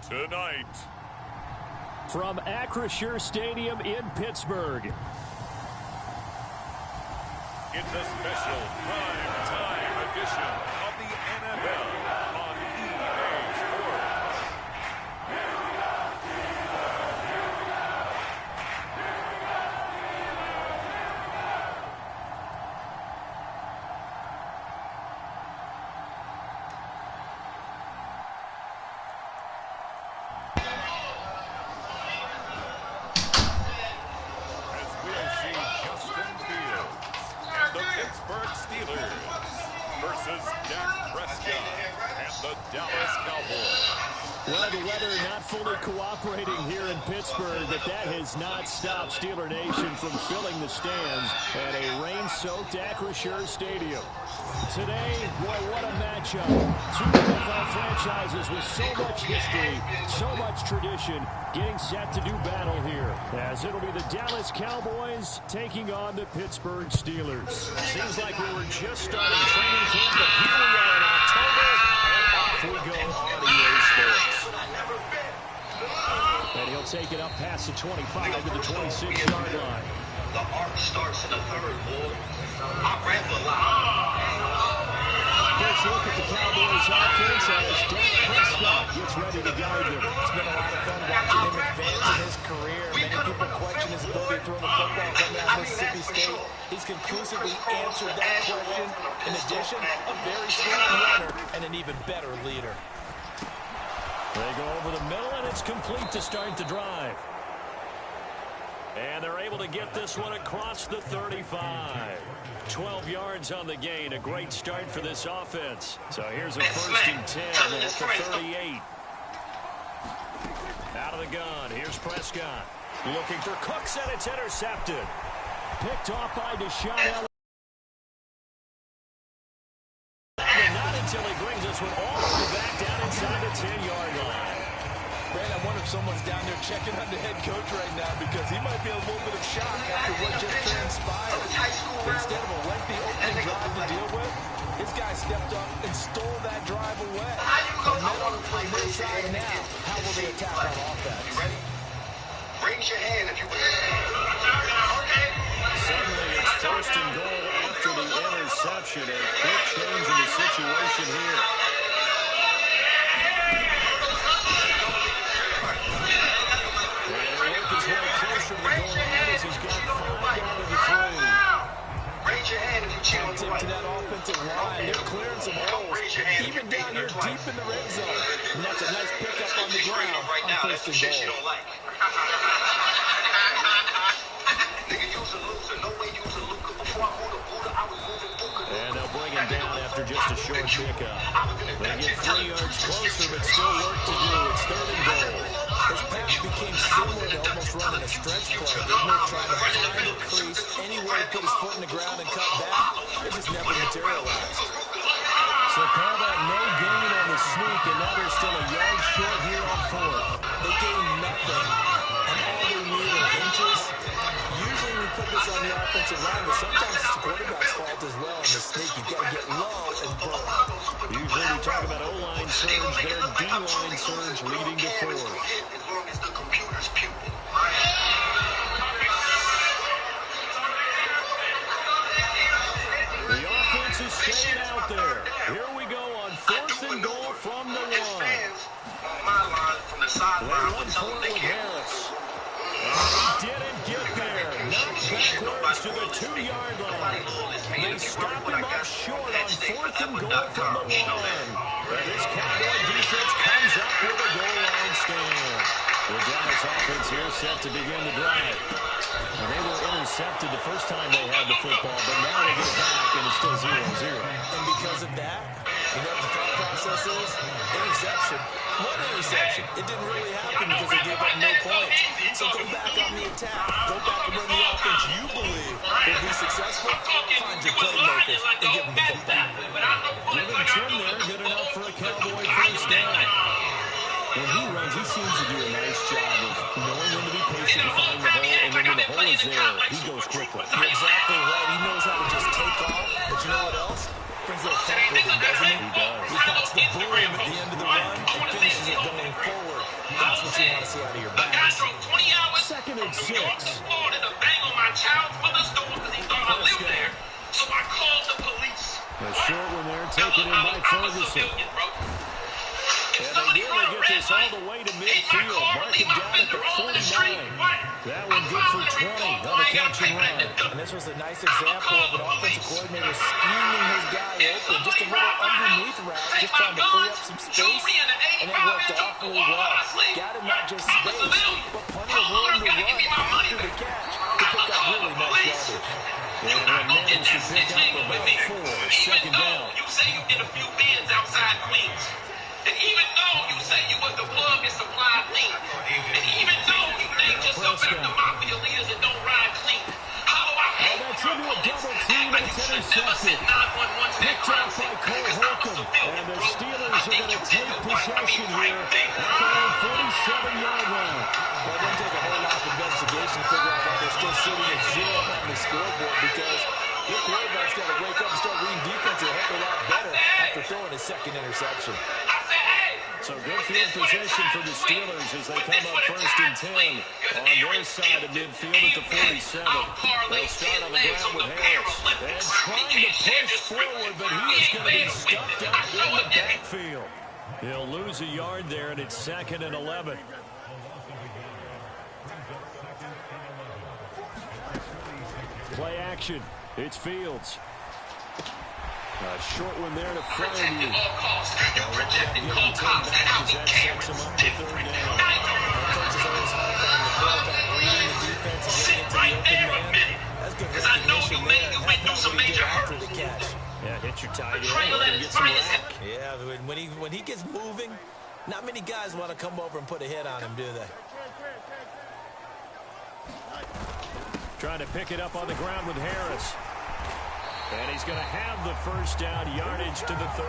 tonight. From Acrisure Stadium in Pittsburgh. It's a special prime time edition of the NFL on EA Sports. As we'll see Justin Fields and the Pittsburgh Steelers versus Dak Prescott and the Dallas Cowboys. Well, the weather not fully cooperating here in Pittsburgh, but that has not stopped Steeler Nation from filling the stands at a rain-soaked Acrisure Stadium. Today, boy, what a matchup. Two NFL franchises with so much history, so much tradition, getting set to do battle here, as it'll be the Dallas Cowboys taking on the Pittsburgh Steelers. Seems like we were just starting training camp, but here we are in October, and off we go on EA Sports. And he'll take it up past the 25 to the 26-yard line. The arc starts in the third, boy. I ran for life. First look at the Cowboys offense as Dak Prescott gets ready to guide them. It's been a lot of fun watching him advance in his career. Many people question his ability to throw the football coming out of Mississippi State. He's conclusively answered that question. In addition, a very strong runner and an even better leader. They go over the middle, and it's complete to start the drive. And they're able to get this one across the 35. 12 yards on the gain. A great start for this offense. So here's a 1st and 10 at the 38. Out of the gun. Here's Prescott. Looking for Cooks, and it's intercepted. Picked off by Deshaun. Not until he brings this one all the way back down inside the 10-yard line. Brad, I wonder if someone's down there checking on the head coach right now because he might be a little bit of shock after what just transpired. Instead of a lengthy opening drive to deal with, his guy stepped up and stole that drive away. And then on their side now, how will they attack on offense? Ready? Raise your hand if you will. Suddenly it's 1st and goal after the interception. A quick change in the situation here. Closer to the goal line as he's got 5 down to the 3. Raise your hand if you cheat on the Tip right. to that offensive line. They're clearing some holes, even down here deep in the red zone. And that's a nice pickup on the ground on 1st and goal. And they'll bring him down after just a short pickup. They get 3 yards closer, but still work to do. It's 3rd and goal. His pass became similar to almost running a stretch play. They're trying to find a crease, anywhere to put his foot in the ground and cut back. It just never materialized. So call that no gain on the sneak, and now they're still a yard short here on 4th. They gained nothing, and all they need are inches. Usually we put this on the offensive line, but sometimes it's the quarterback's fault as well. In the sneak, you've got to get low and burn. Usually we talk about O-line surge, their D-line surge leading to 4. As long as the computer's pupil. The offense is staying out there. Here we go on 4th and goal from the 1. They run forward with Harris. And he didn't get there. Knocked backwards to the 2-yard line. They stop him up short on 4th and goal from the 1. And this Cowboy defense comes up with a goal line stand. The Dallas offense here set to begin the drive. And they were intercepted the first time they had the football, but now they get back, and it's still 0-0. And because of that, you know what the thought process is? Interception. One interception. It didn't really happen because they gave up no points. So go back on the attack. Go back and run the offense you believe will be successful. Find your playmakers and give them the football. Giving Tim there, good enough for a Cowboy first down. When he runs, he seems to do a nice job of knowing when to be patient and find the hole, and then when the hole is there, he goes quickly. You're exactly right. He knows how to just take off. But you know what else? Brings a little funk with him, doesn't he? He does. He pops the boom at the end of the run and finishes it going forward. you want to see out of your A guy drove 20 hours Second from and New York to 6. Florida to bang on my child's mother's door because he thought I lived there. So I called the police. A short one there, taken in by Ferguson. And they nearly get this all the way to midfield. Mark him down at the 49. That one good for 20 on the catch and run. And this was a nice example of an offensive coordinator scheming his guy open. Just a little underneath route, just trying to free up some space. And it worked awfully well. Got him not just space, but plenty of room to run after the catch to pick up really nice yardage. And they managed to pick up about 4. Second down. You say you did a few bins outside Queens. And even though you say you was the plug and supplied lean, and even though you named yourself after the mafia leaders that don't ride clean, how do I help? That's into a double team, and it's intercepted. Picked out by Cole Holcomb. And the Steelers are going to take possession here at their own 47-yard line. Well, it doesn't take a whole lot of investigation to figure out why they're still sitting at 0 on the scoreboard, because your quarterback's got to wake up and start reading defense a heck of a lot better after throwing his second interception. So good field position for the Steelers as they come up 1st and 10 on their side of midfield at the 47. They'll start on the ground with Harris. And trying to push forward, but he is going to be stuffed up in the backfield. He'll lose a yard there, and it's 2nd and 11. Play action. It's Fields. A short one there to Flyer. You projected all cops and how we cameras. Sit right there a minute. Because I know you went through some major hurdles. Yeah, hit your tight end and get some rack. Yeah, when he gets moving, not many guys want to come over and put a hit on him, do they? Trying to pick it up on the ground with Harris. And he's going to have the first down, yardage to the 35.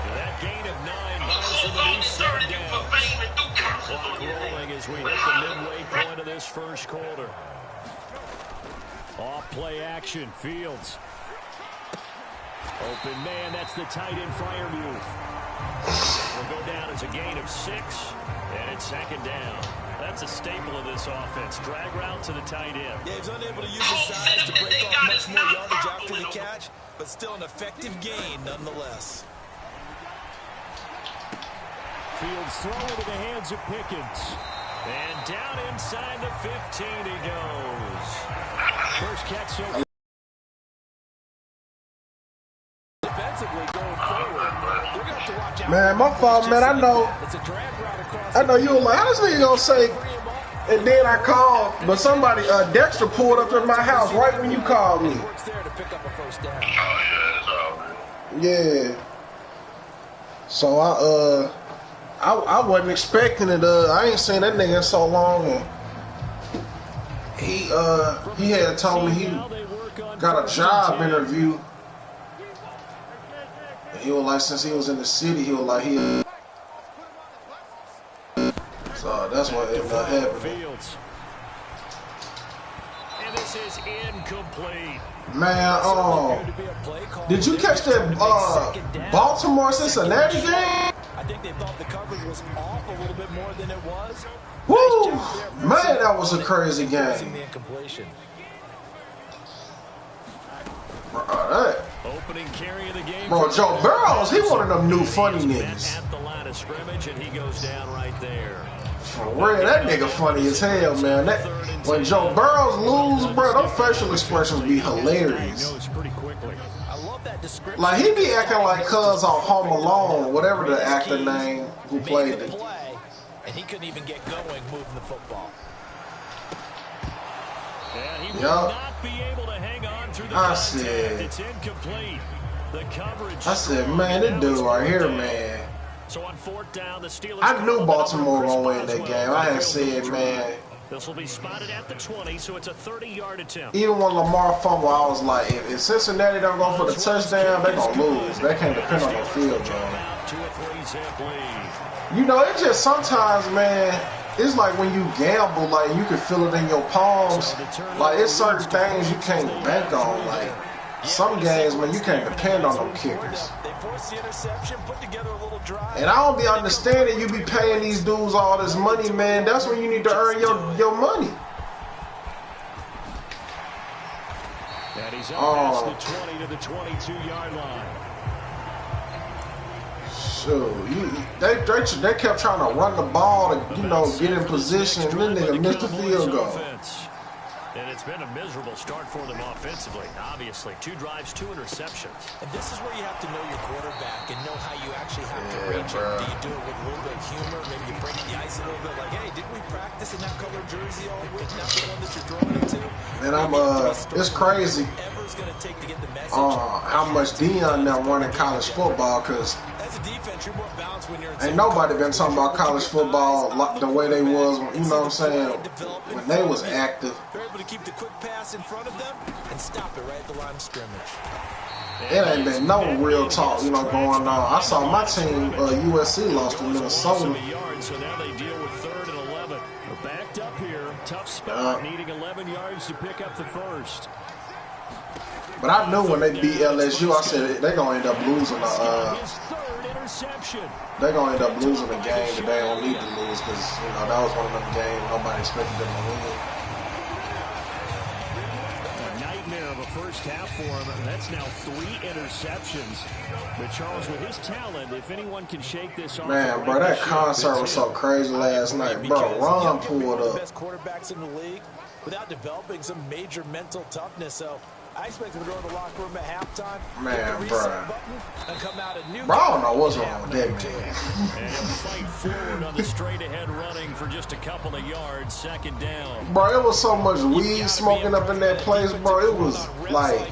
And that gain of 9 buys him a new 7 down. Clock rolling as we hit the midway point of this first quarter. Off play action, Fields. Open man, that's the tight end Freiermuth. Will go down as a gain of 6, and it's 2nd down. That's a staple of this offense. Drag route to the tight end. Yeah, he's unable to use his size to break off much more yardage after the catch, but still an effective gain nonetheless. Fields throw into the hands of Pickens. And down inside the 15 he goes. First catch so far. Defensively going forward, they're going to have to watch out. Man, my fault, man. I know you were like, how this nigga gonna say? And then I called, but somebody, Dexter pulled up to my house right when you called me. Yeah. So I wasn't expecting it. I ain't seen that nigga in so long, and he had told me he got a job interview. And he was like, since he was in the city, he was like, so that's what ended up happening. And this is incomplete. Man, did you catch that Baltimore-Cincinnati game? I think they thought the coverage was off a little bit more than it was. Woo! Man, that was a crazy game. Opening carry of the game. Bro, Joe Burrows, he one of them new funny niggas. At the line of scrimmage, and he goes down right there. For real, that nigga funny as hell, man. When Joe Burrows lose, bro, them facial expressions be hilarious. Like, he be acting like Cuz on Home Alone, whatever the actor name who played it. And he couldn't even get going moving the football. And he will not be able to hang on through the contact. It's incomplete. The coverage. I said, man, this dude right here, man. So on 4th down, the Steelers. I knew Baltimore gonna win that game. I had said, man. This will be spotted at the 20, so it's a 30-yard attempt. Even when Lamar fumbled, I was like, if Cincinnati don't go for the touchdown, they're gonna lose. That can't depend on the field, man. You know, it just sometimes, man, it's like when you gamble, like you can feel it in your palms. Like it's certain things you can't bank on. Like some games, man, you can't depend on them kickers. They force the interception, put together a little drive. And I don't be understanding you be paying these dudes all this money, man. That's when you need to earn your money. And he's up past the 20 to the 22-yard line. So they kept trying to run the ball to, you know, get in position, and then they missed the field goal. And it's been a miserable start for them offensively. Obviously, 2 drives, 2 interceptions. And this is where you have to know your quarterback and know how you actually have to reach him. Do you do it with a little bit of humor? Maybe you break the ice a little bit, like, hey, didn't we practice in that colored jersey all week? Not the one that you're throwing into. And it's crazy how much Deion now running college football, because ain't nobody been talking about college football like the way they was, you know what I'm saying, when they was active. They're able to keep the quick pass in front of them and stop it right at the line of scrimmage. It ain't been no real talk, you know, going on. I saw my team, USC, lost to Minnesota. So now they deal with 3rd and 11. They're backed up here. Tough spot, needing 11 yards to pick up the first. But I knew when they beat LSU, I said they're going to end up losing they're going to end up losing the game that they don't need to lose, because, you know, that was one of them games nobody expected them to win. A nightmare of a first half for him. That's now 3 interceptions. But Charles, with his talent, if anyone can shake this off. Man, bro, that concert was so crazy last night. Bro, Ron pulled up. Best quarterbacks in the league without developing some major mental toughness. So I expect him to go to the locker room at halftime. Man, bro. And come out a new bro, I don't know what's wrong with that man. And he'll fight forward on the straight ahead running for just a couple of yards, 2nd down. Bro, it was so much weed smoking up in that place, bro. It was like,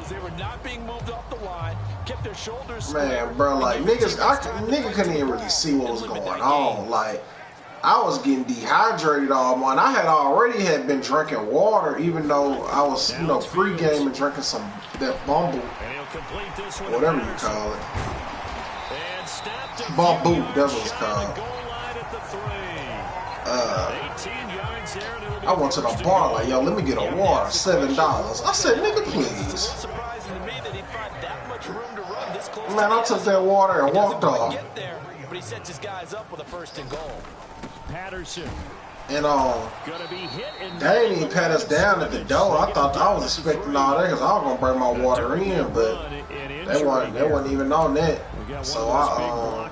they were not being moved off the line, kept their shoulders man, bro, like nigga couldn't even really see what was going on. Like, I was getting dehydrated all morning. I had been drinking water, even though I was, you know, pre-game and drinking that Bumble, whatever you call it. Bumble, that's what it's called. I went to the bar like, yo, let me get a water, $7. I said, nigga, please. Man, I took that water and walked off. But he sets his guys up with a 1st and goal. Patterson. And they didn't even pat us down at the door. I thought I was expecting all that because I was gonna bring my water in, but they wasn't even on that. So I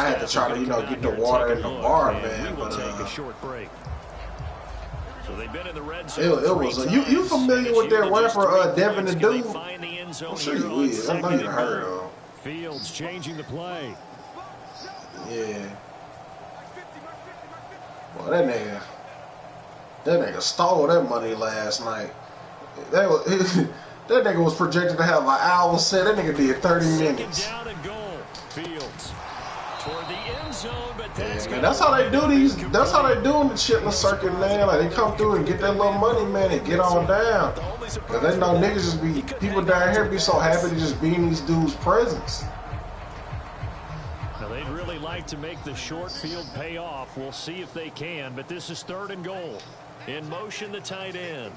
had to try to, you know, get the water in the bar, man. But it was you familiar with that rapper Devin the Dude? I'm sure you is. I know you heard of him. Fields changing the play. Yeah. Well, that nigga stole that money last night. That nigga was projected to have an hour set. That nigga did 30 minutes. Down and goal. Fields toward the end zone, but man, that's how they do these. That's how they do in the Chitlin circuit, man. Like, they come through and get that little money, man, and get on down. Cause they know niggas just be, people down here be so happy to just be in these dudes' presence. Now, they'd really like to make the short field pay off. We'll see if they can, but this is 3rd and goal. In motion, the tight end.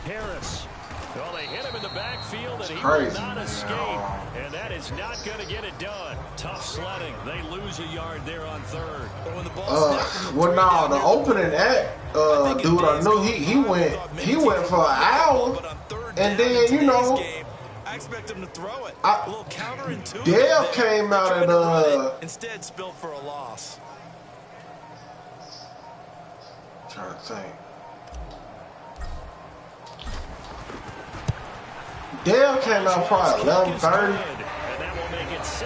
Harris. Well, they hit him in the backfield, and he will not escape. And that is not going to get it done. Tough sledding. They lose a yard there on 3rd. Well, now the opening act, dude, I knew he went for an hour, and then, you know, I expect him to throw it. A little counterintuitive. Dale came out and instead spilled for a loss. Trying to think. Dale came out probably 11:30.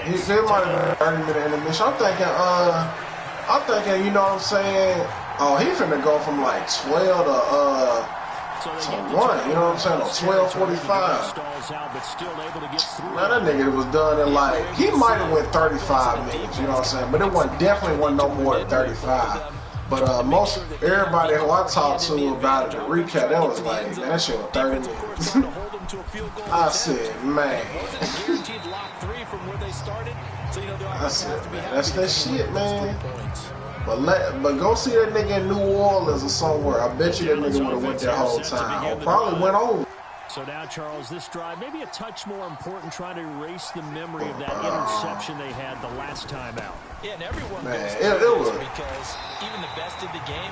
He might have been 30-minute intermission. I'm thinking, you know what I'm saying? Oh, he finna go from like 12 to 1, you know what I'm saying? Or 12:45. Man, that nigga was done in like, he might have went 35 minutes, you know what I'm saying? But it definitely wasn't no more than 35. But everybody who I talked to about it, the recap, that was like, man, that shit was 30 minutes. to a field goal I attempt. said, man. It wasn't a guaranteed lock 3 from where they started, so you know the offense has to be happy. That's that shit, man. 3 points. But go see that nigga in New Orleans or somewhere. I bet you that nigga would have went that whole time. Or probably went over. So now, Charles, this drive maybe a touch more important, trying to erase the memory of that interception they had the last time out. Yeah, and everyone goes it was because even the best in the game,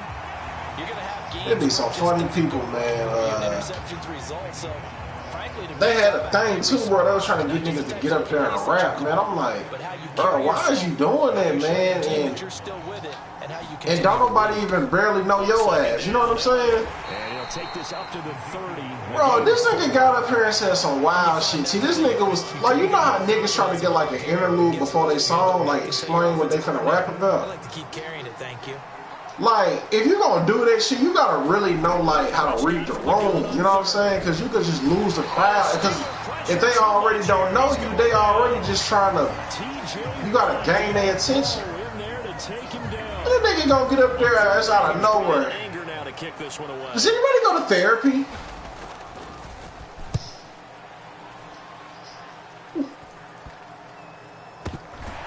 you're going to have games. It'd be some funny people, man. Interceptions result. So, frankly, they had a thing too where they was trying to get niggas to get up there and rap, man. I'm like, bro, why is you doing that, man? And don't nobody even barely know your ass. You know what I'm saying? And he'll take this up to the 30. Bro, this nigga got up here and said some wild shit. See, this nigga was like, you know how niggas trying to get like an interlude before they song, like explain what they finna rap about? I like to keep carrying it, thank you. Like, if you gonna do that shit, you gotta really know like how to read the room. You know what I'm saying? Because you could just lose the crowd. Because if they already don't know you, they already just trying to. You gotta gain their attention. This nigga gonna get up there as out of nowhere. Does anybody go to therapy?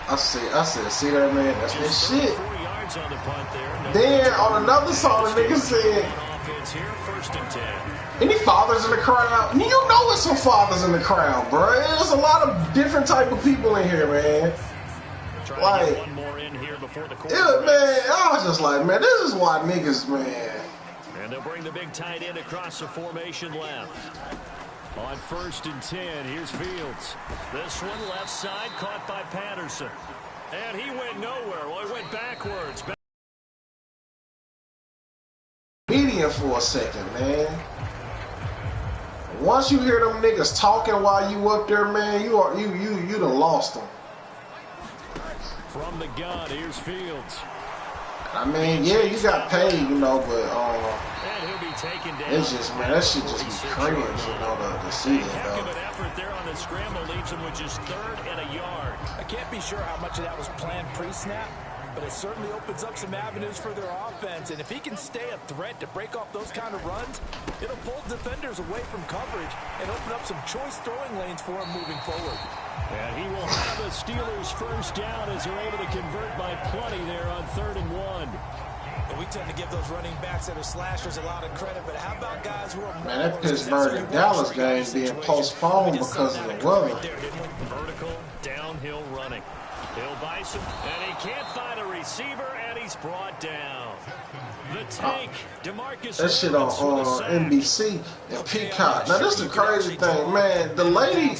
I said, see that, man? That's that shit. Then on another song, the nigga said, any fathers in the crowd? You know it's some fathers in the crowd, bro. There's a lot of different type of people in here, man. Like, yeah, man, I was just like, man, this is why niggas, man. And they'll bring the big tight end across the formation left. On 1st and 10, here's Fields. This one left side caught by Patterson. And he went nowhere. Well, he went backwards. Median for a second, man. Once you hear them niggas talking while you up there, man, you done lost them. From the gun, here's Fields. I mean, yeah, you got paid, you know, but and he'll be taken down. It's just, man, that shit just be cringe, you know, to see it, Heck of though. an effort there on the scramble leaves him with just 3rd and a yard. I can't be sure how much of that was planned pre-snap, but it certainly opens up some avenues for their offense. And if he can stay a threat to break off those kind of runs, it'll pull defenders away from coverage and open up some choice throwing lanes for him moving forward. And he will have the Steelers first down as they're able to convert by plenty there on 3rd and 1. And we tend to give those running backs that are slashers a lot of credit, but how about guys who are more... Man, that Pittsburgh and Dallas game being postponed because of the weather. Vertical, downhill running. He'll buy some, and he can't find a receiver, and he's brought down. The tank, DeMarcus. That shit on NBC and Peacock. Now, this is the crazy thing, man. The lady,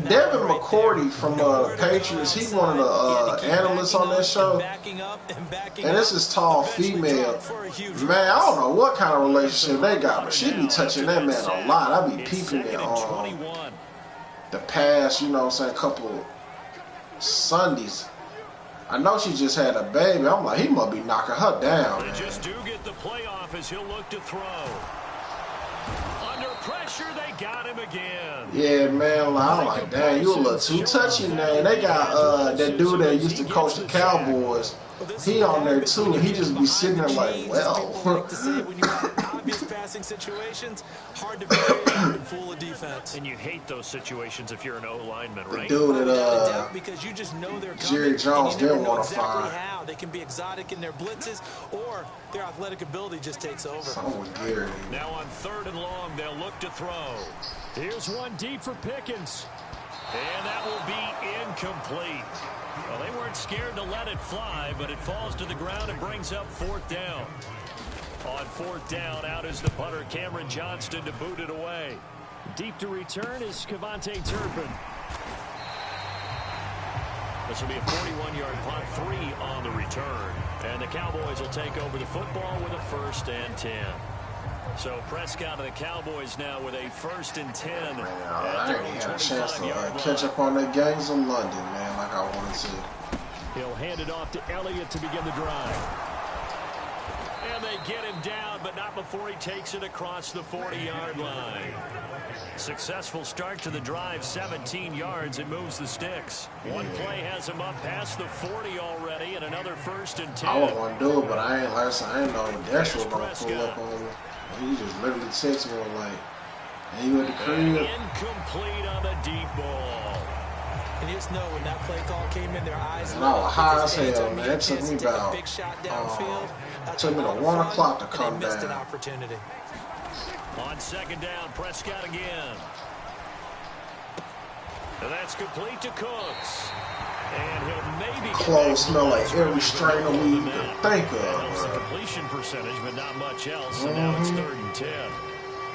Devin McCourty from Patriots, he's one of the analysts on that show. And this is tall female. Man, I don't know what kind of relationship they got, but she be touching that man a lot. I be peeping it on the past, you know what I'm saying, couple Sundays. I know she just had a baby. I'm like, he must be knocking her down, man. They just do get the playoff as he'll look to throw. Under pressure, they got him again. Yeah, man, like, I'm like, damn, you a little too touchy, man. They got that dude that used to coach the Cowboys. He on there too, and he just be sitting there like, well. Obvious passing situations, hard to vary and fool a defense. And you hate those situations if you're an O-lineman, right? The dude that because you just know they're Jerry Jones didn't want to fire. How they can be exotic in their blitzes, or their athletic ability just takes over. Something with Gary. Now on 3rd and long, they'll look to throw. Here's one deep for Pickens. And that will be incomplete. Well, they weren't scared to let it fly, but it falls to the ground and brings up 4th down. On 4th down, out is the punter, Cameron Johnston, to boot it away. Deep to return is Kevontae Turpin. This will be a 41-yard punt, 3 on the return. And the Cowboys will take over the football with a 1st and 10. So Prescott and the Cowboys now with a 1st and 10. Man, I ain't had a chance to catch up on the gangs of London, man, like I wanted to. He'll hand it off to Elliott to begin the drive. And they get him down, but not before he takes it across the 40-yard line. Successful start to the drive, 17 yards, and moves the sticks. One play has him up past the 40 already, and another 1st and 10. I was going to do it, but I ain't know Dash was going to pull up on me. He just literally texted me like, And he went to crib. Incomplete on the deep ball. And just know when that play call came in, their eyes And I was high as hell, man. It took me about, took me to 1 o'clock to come down. On second down, Prescott again. And that's complete to Cooks. And he'll maybe clothes smell like every strain of weed you can think of. The completion percentage, but not much else. And now it's 3rd and 10.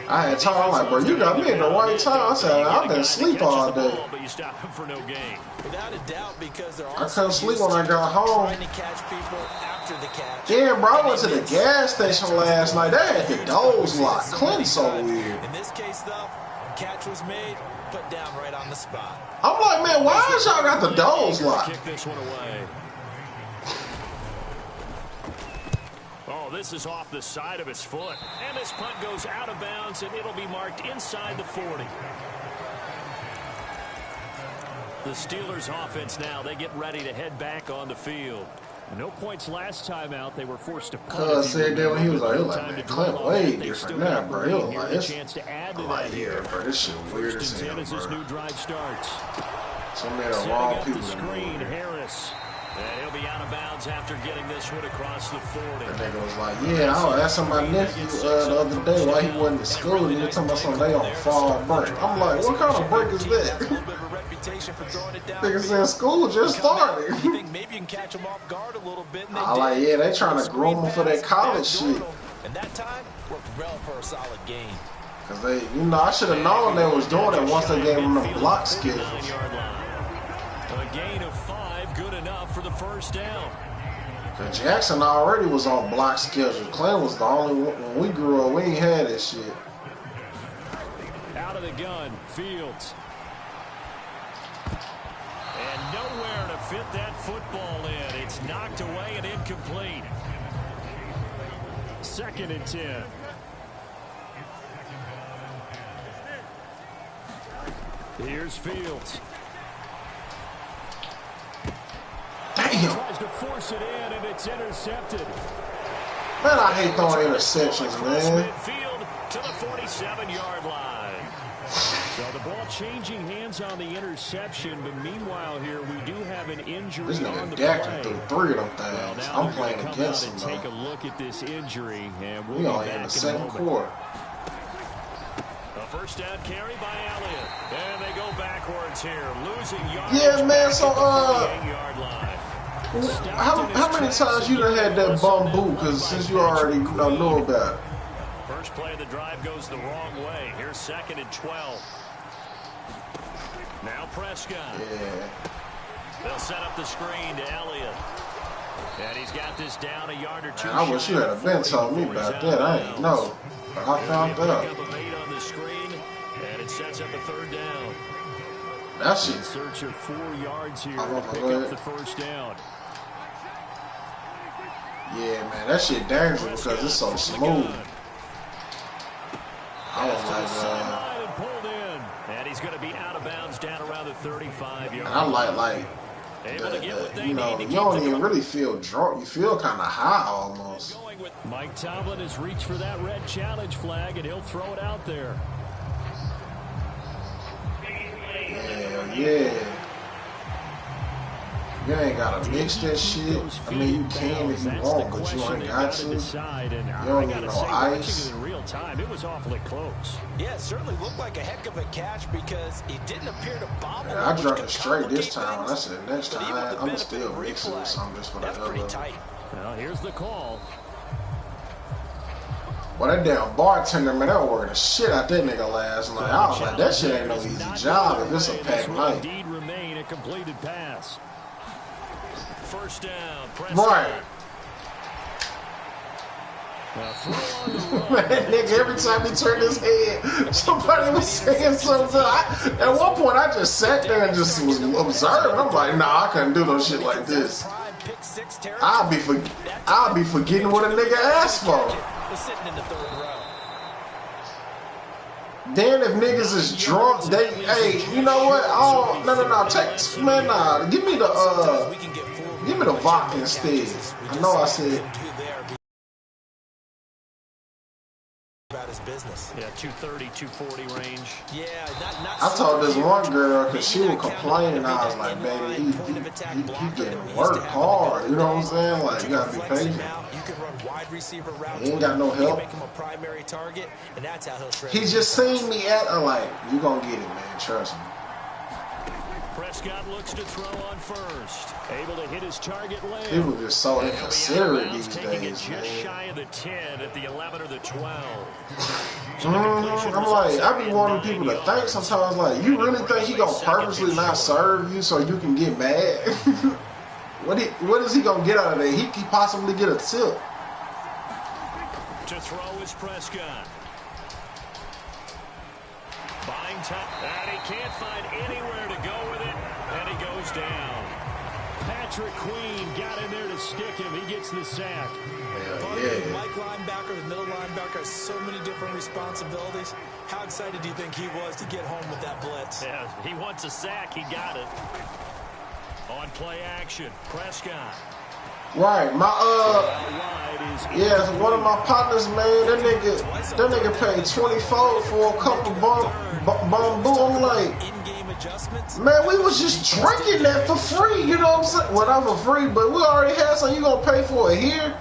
I had told him, like, bro, you got me at the right time. I said, I've been asleep all day. But you stop him for no gain. Without a doubt, because they're I couldn't sleep when I got home. trying to catch people after the catch. Yeah, bro, I went to the gas station last night. They had the doors locked. Clinton's so weird. In this case, though, catch was made, put down right on the spot. I'm like, man, why is y'all got the doors locked? Kick this one away. Oh, this is off the side of his foot. And this punt goes out of bounds, and it'll be marked inside the 40. The Steelers offense now, they get ready to head back on the field. No points last time out. They were forced to punt. Cuz said that when he was like, man, Clint way different now, bro. He was like, it's, I'm like, yeah, bro, this shit weird as hell, as this new drive starts. So many of the wrong people in the screen, Harris. And he'll be out of bounds after getting this one across the 40. That nigga was like, yeah, I was asking my nephew the other day why he wasn't at school, and he was talking about something they on fall break. I'm like, what kind of break is that? Nigga said school just started. Maybe you can catch them off guard a little bit. I like, yeah, they trying to groom them for that college shit. And that time worked well for a solid game. Cause they, you know, I should have known they was doing it once they gave them the block schedules. A gain of 5, good enough for the first down. Cause Jackson already was on block schedule. Clem was the only one. When we grew up, we ain't had that shit. Out of the gun, Fields. And nowhere to fit that football in. It's knocked away and incomplete. 2nd and 10. Here's Fields. Damn. Tries to force it in, and it's intercepted. Man, I hate throwing interceptions, man. Midfield to the 47-yard line. So the ball changing hands on the interception, but meanwhile here we do have an injury this on the nigga play. threw 3 of them things. I'm playing against him, Take a look at this injury, and we'll we be only back in the in a second moment. quarter. A first down carry by Elliott, and they go backwards here, losing yards. Yeah, man. So yard line. how many times you done had that bum boot? Cause since you already know about it. First play of the drive goes the wrong way. Here's 2nd and 12. Now Prescott. Yeah. They'll set up the screen to Elliott. And he's got this down a yard or 2. Man, I wish you had been telling me about that. I ain't know. But I found that out. Pick up a bait on the screen, and it sets up a 3rd down. That shit. In search of 4 yards here to pick up the first down. Yeah, man, that shit dangerous because it's so smooth. I was like, pulled in, and he's going to be out of bounds down around the 35-yard. I like, you know, you don't even really feel drunk. You feel kind of high almost. Mike Tomlin has reached for that red challenge flag, and he'll throw it out there. Yeah. You ain't gotta mix that shit. I mean, you can if you want, but you ain't got to. You don't need no ice. In real time, it was awfully close. Yeah, it certainly looked like a heck of a catch because it didn't appear to bobble. Yeah, I drank it straight this time. I said next time I'm still mixing with something just for the hell of it. Well, here's the call. Well, that damn bartender, man, that was working the shit out that nigga last night. I was like, that shit ain't no easy job if it's a packed night. Indeed remain a completed pass. First down, right. Man, nigga, every time he turned his head, somebody was saying something. At one point, I just sat there and just was observing. I'm like, nah, I couldn't do no shit like this. I'll be forgetting what a nigga asked for. Then if niggas is drunk, they, hey, you know what? Oh, no, man, nah, give me the vodka instead. I know I said. business. Yeah, 230, 240 range. Yeah, not I told this one girl because she was Maybe that complaining. I was like, baby, he getting work hard. You know what I'm saying? Like, you gotta be patient. You can run wide receiver routes. He ain't got no help. Make him a primary target, and that's how he'll shred. He just seen me at like, you gonna get it, man. Trust me. Prescott looks to throw on first. Able to hit his target lane. People just so inconsiderate these taking days, it just man. shy of the 10 at the 11 or the 12. I'm like, I be wanting people to think sometimes, like, you really think he gonna purposely not serve you so you can get mad? What is he gonna get out of that? He could possibly get a tip. To throw is Prescott. Buying time, and he can't find anywhere to go with it, and he goes down. Patrick Queen got in there to stick him. He gets the sack. Yeah. Mike linebacker, the middle linebacker, has so many different responsibilities. How excited do you think he was to get home with that blitz? Yeah, he wants a sack. He got it. On play action, Prescott. Right, one of my partners, man, that nigga paid 24 for a couple bamboo. I'm like, man, we was just drinking that for free, you know what I'm saying? Well, not for free, but we already had some. You gonna pay for it here?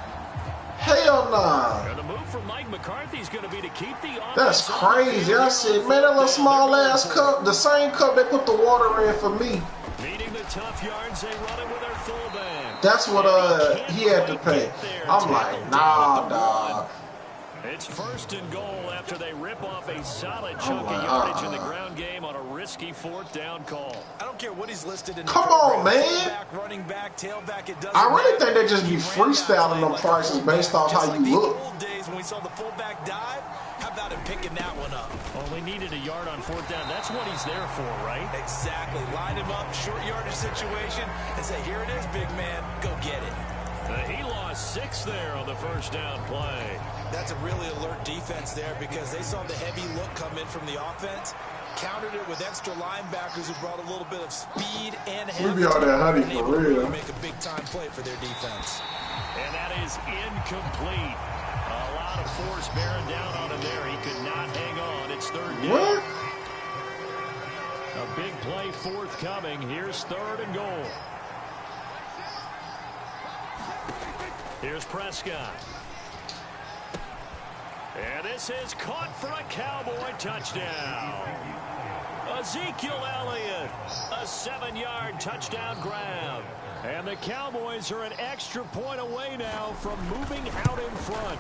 Hell nah. The move from Mike McCarthy's gonna be to keep the offense. That's crazy. I said, man, that little small ass cup, the same cup they put the water in for me. Needing the tough yards, they run it with their fullback. That's what he had to pay. I'm like, nah, dog. It's first and goal after they rip off a solid chunk of yardage in the ground game on a risky fourth down call. I don't care what he's listed in the Come on, man. Running back, tailback, it doesn't I really matter. think they just be freestyling them prices based off how you look. Old days when we saw the fullback dive, how about him picking that one up? Only needed a yard on fourth down. That's what he's there for, right? Exactly. Line him up, short yardage situation, and say, here it is, big man. Go get it. He lost 6 there on the first down play. That's a really alert defense there because they saw the heavy look come in from the offense, countered it with extra linebackers who brought a little bit of speed and We be all that honey for real. Make a big time play for their defense. And that is incomplete. A lot of force bearing down on him there. He could not hang on. It's third down. What? A big play forthcoming. Here's third and goal. Here's Prescott. And this is caught for a Cowboy touchdown. Ezekiel Elliott, a 7-yard touchdown grab. And the Cowboys are an extra point away now from moving out in front.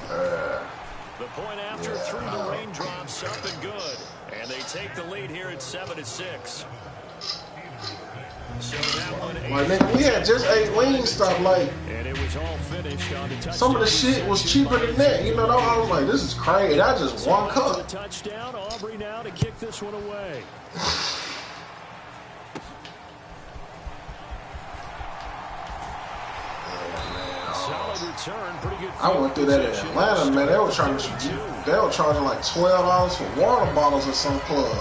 The point after through the raindrops, up and good. And they take the lead here at 7-6. So that one, like, nigga, we had just 8 wing stuff. Like, and it was all finished on the touchdown. some of the shit was cheaper than that. You know, I was like, this is crazy. That's just one cup. Touchdown, Aubrey now to kick this one away. Solid return, pretty good. I went through that in Atlanta, man. They were charging like $12 for water bottles at some club.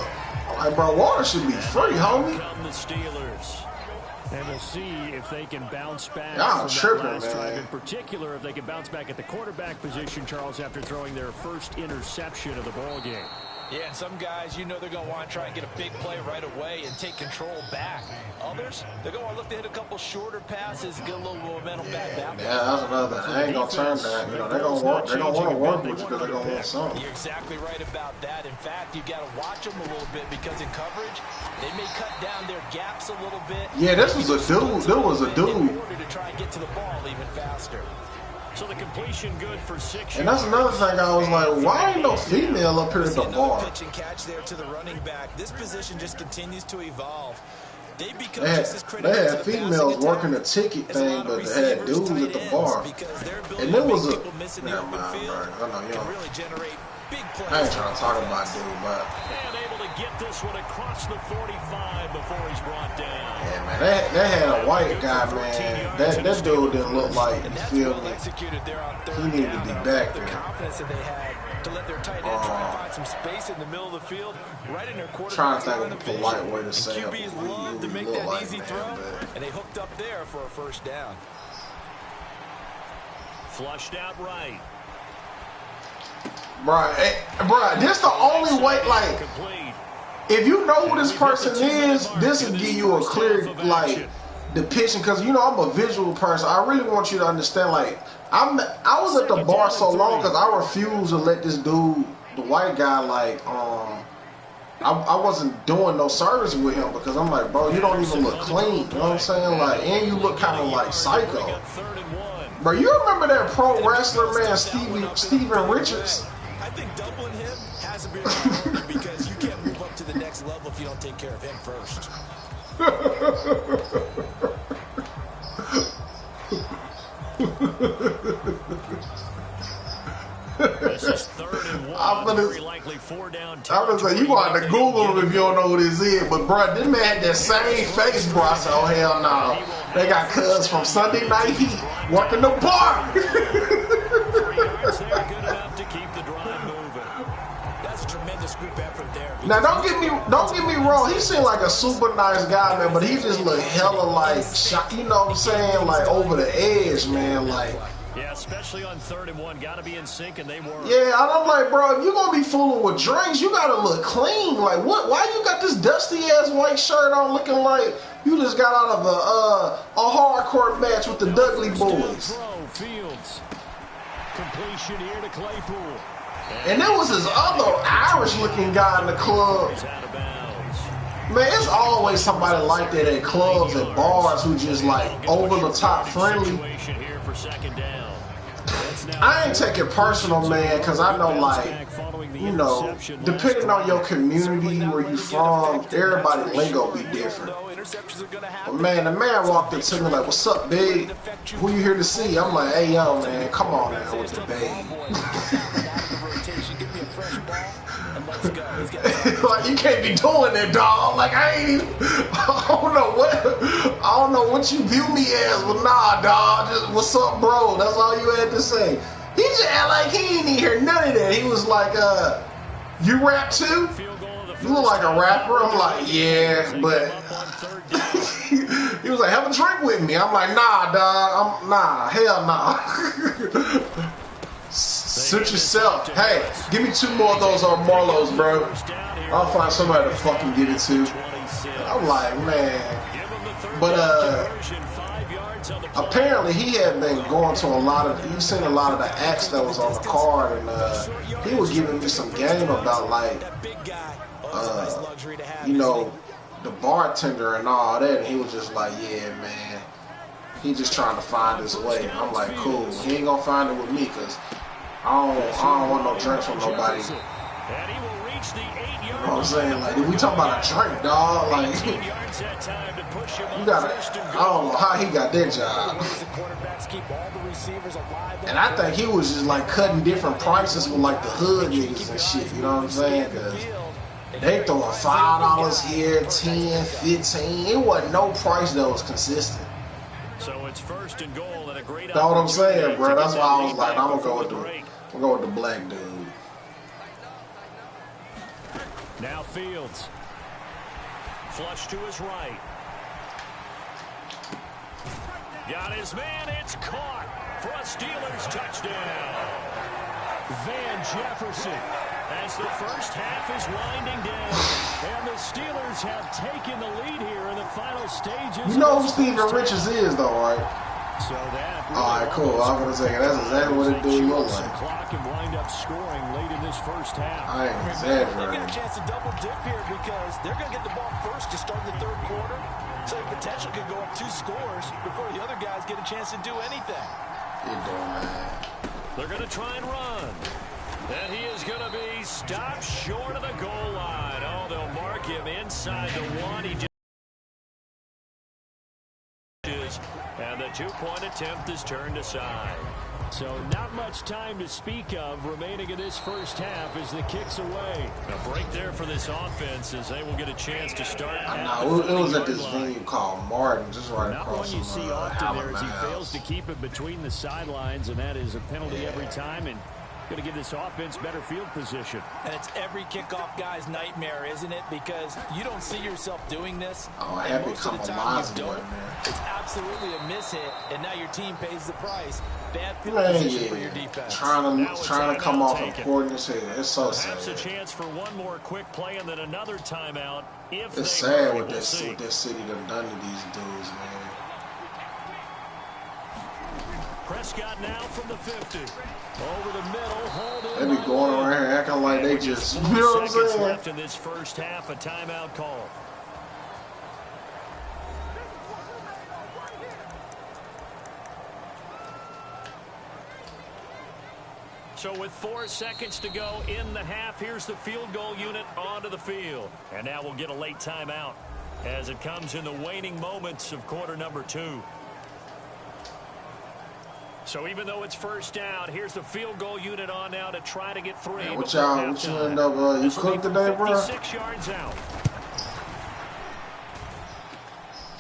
I'm like, bro, water should be free, homie. Come the Steelers. And we'll see if they can bounce back. Y'all tripping, last man. drive. In particular, if they can bounce back at the quarterback position, Charles, after throwing their first interception of the ball game. Yeah, and some guys, you know they're going to want to try and get a big play right away and take control back. Others, they're going to look to hit a couple shorter passes, get a little momentum back that way. Yeah, that's another thing. I ain't going to turn that. You know, they're going to work. They're going to want to work with you because they're going to want something. You're exactly right about that. In fact, you got to watch them a little bit because in coverage, they may cut down their gaps a little bit. Yeah, this was a dude. There was a dude. In order to try and get to the ball even faster. So the completion good for 6 And that's another thing. I was like, why ain't no female up here at the bar? Pitch and catch there to the running back. This position just continues to evolve. They become They just as critical had to the females passing working the attack ticket as a thing, lot of but they had receivers, dudes at tight the ends, bar. because their ability And there to was make a. people miss in the Never open mind, field bro. I know you can don't. really generate big plays. I ain't trying to talk about dude, but. And able to get this one across the 45 before he's brought down. Yeah, man, they had a white guy, man. That dude didn't look like, you feel me? He needed to be back there. The confidence that they had to let their tight end try and find some space in the middle of the field, right in their Trying to quarterback's think line of of a polite vision. way to say it. QBs love to make look that like, easy man, throw, but. and they hooked up there for a first down. Flushed out right. Bruh, this the only way, like, if you know who this person is, this will give you a clear, like, depiction, because, you know, I'm a visual person. I really want you to understand, like, I was at the bar so long because I refused to let this dude, the white guy, like, I wasn't doing no service with him because I'm like, bro, you don't even look clean, you know what I'm saying? Like, and you look kind of like psycho. Bro, you remember that pro wrestler, man, Steven Richards? I think doubling him has to be a priority because you can't move up to the next level if you don't take care of him first. This is 3rd and 1. Very likely 4 down. I'm gonna say, you gonna have to Google him if you don't know who this is. But bro, this man had that same face, bro. I said, oh hell no. They got cuz from Sunday Night Heat working the bar. 3 yards there, good enough to keep the drive moving. That's a tremendous group effort there. Now don't get me wrong. He seemed like a super nice guy, man, but he just looked hella like, you know what I'm saying, like over the edge, man, like. Yeah, especially on 3rd and 1, got to be in sync, and they were. Yeah, and I'm like, bro, if you're gonna be fooling with drinks, you gotta look clean. Like, what? Why you got this dusty ass white shirt on, looking like you just got out of a hardcore match with the Dudley Boys? Fields. Completion here to Claypool. And there was this other Irish-looking guy in the club. Man, it's always somebody like that at clubs, at bars, who just like over the top friendly. I ain't take it personal, man, because I know, like, you know, depending on your community, where you from, everybody lingo be different. But man, the man walked up to me like, "What's up, big? Who you here to see?" I'm like, "Hey, yo, man, come on now with the babe." Like, you can't be doing that, dog. Like, I don't know what you view me as, but nah, dog. Just what's up, bro? That's all you had to say. He just act like he ain't hear none of that. He was like, you rap too? You look like a rapper. I'm like, yeah, but he was like, have a drink with me. I'm like, nah, dog. Hell nah. Suit yourself. Hey, give me 2 more of those Marlos, bro. I'll find somebody to fucking get it to. I'm like, man. But apparently he had been going to he's seen a lot of the acts that was on the card, and he was giving me some game about, like, you know, the bartender and all that, and he was just like, yeah, man, he just trying to find his way. I'm like, cool. He ain't gonna find it with me, because I don't want no drinks from nobody. You know what I'm saying? Like, if we talking about a drink, dog, like, you gotta, I don't know how he got that job. And I think he was just, like, cutting different prices with, like, the hood niggas and shit, you know what I'm saying? Because they throwing $5 here, 10, 15. It wasn't no price that was consistent. So it's 1st and goal and a great. Know what I'm saying, bro? That's why I was like, I'm gonna go with the black dude. Now Fields. Flush to his right. Got his man. It's caught for a Steelers touchdown. Van Jefferson, as the first half is winding down, and the Steelers have taken the lead here in the final stages. You know who Steven Richards is, though, right? So that. All right, cool. I was gonna say that's exactly what it do look like. Clock and wind up scoring late in this first half. I ain't They've exaggerating. got a chance to double dip here because they're going to get the ball first to start the 3rd quarter. So the potential could go up 2 scores before the other guys get a chance to do anything. You doing, man? They're going to try and run. And he is going to be stopped short of the goal line. Oh, they'll mark him inside the 1. He just and the 2-point attempt is turned aside. So not much time to speak of remaining in this first half as the kick's away. A break there for this offense as they will get a chance to start. I know. It was at this venue called Martin, just right Not across one you from see often there as he Alabama. fails to keep it between the sidelines, and that is a penalty every time. And Going to give this offense better field position. And it's every kickoff guy's nightmare, isn't it? Because you don't see yourself doing this. Oh, I and have most of become the a time you Lazio, don't. man. It's absolutely a miss hit, and now your team pays the price. Bad field Man, position yeah. for your defense. Trying to come off important as hell. It's so Perhaps sad. a chance for one more quick play and then another timeout. If It's they sad hurry, what we'll that see. city done done to these dudes, man. Prescott now from the 50. Over the middle, hold They in. be going around here acting like they just, you know 4 what I'm seconds saying? left in this first half, a timeout call. So with 4 seconds to go in the half, here's the field goal unit onto the field. And now we'll get a late timeout as it comes in the waning moments of quarter number 2. So even though it's first down, here's the field goal unit on now to try to get 3. Man, what you end up, you cooked today, bro? 56 yards out.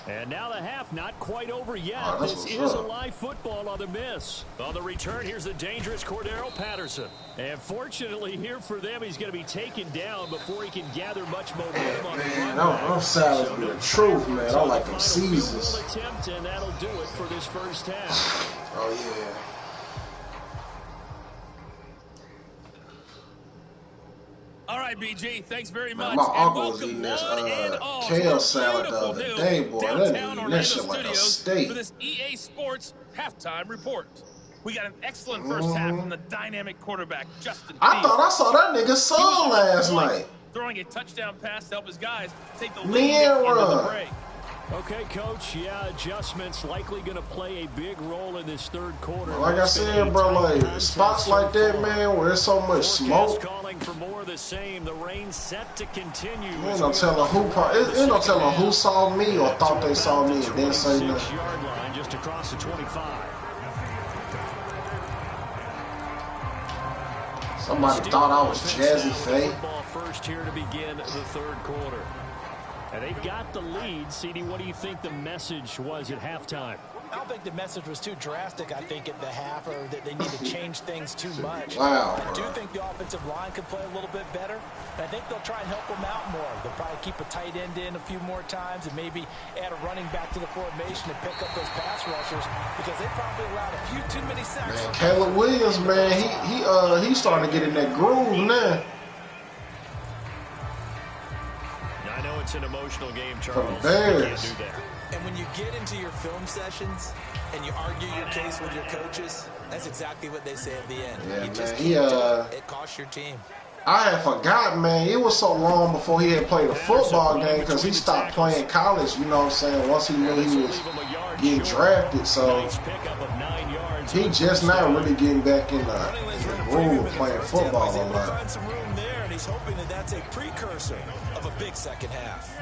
And now the half not quite over yet. Oh, this is a live football on the miss. On the return, here's the dangerous Cordero Patterson. And fortunately here for them, he's going to be taken down before he can gather much momentum on the run. Man, them salads be the truth, man. I like them Caesars. Attempt, and that'll do it for this first half. Oh, yeah. All right, BG, thanks very much. Man, my and uncle was welcome eating this one and all kale to salad the beautiful other new day, boy. That downtown nigga eating Orlando that shit like a studios steak. for this EA Sports halftime report. We got an excellent first half from the dynamic quarterback, Justin I Fields. thought I saw that nigga's son last night. Throwing a touchdown pass to help his guys take the lead Man into the run. break. Okay, Coach, yeah, adjustments likely going to play a big role in this third quarter. Like I said, bro, like spots like that, man, where there's so much smoke. Calling for more of the same. The rain set to continue. Ain't no telling who saw me or thought they saw me and didn't say nothing. Yard line just across the 25. Somebody thought I was Jazzy Faye. First here to begin the third quarter. And they've got the lead. CD, what do you think the message was at halftime? I don't think the message was too drastic, I think, at the half, or that they need to change things too much. Wow, I do think the offensive line could play a little bit better. And I think they'll try and help them out more. They'll probably keep a tight end in a few more times and maybe add a running back to the formation to pick up those pass rushers because they probably allowed a few too many sacks. Man, Caleb Williams, man, he starting to get in that groove now. I know it's an emotional game, Charles. From Bears. You can't do that. And when you get into your film sessions and you argue your case with your coaches, that's exactly what they say at the end. Yeah, you just man, can't do it. It costs your team. I had forgot, man. It was so long before he had played a football game because he stopped playing college, you know what I'm saying, once he knew he was getting drafted. So he just now really getting back in the groove of playing football a lot. He's hoping that that's a precursor of a big second half.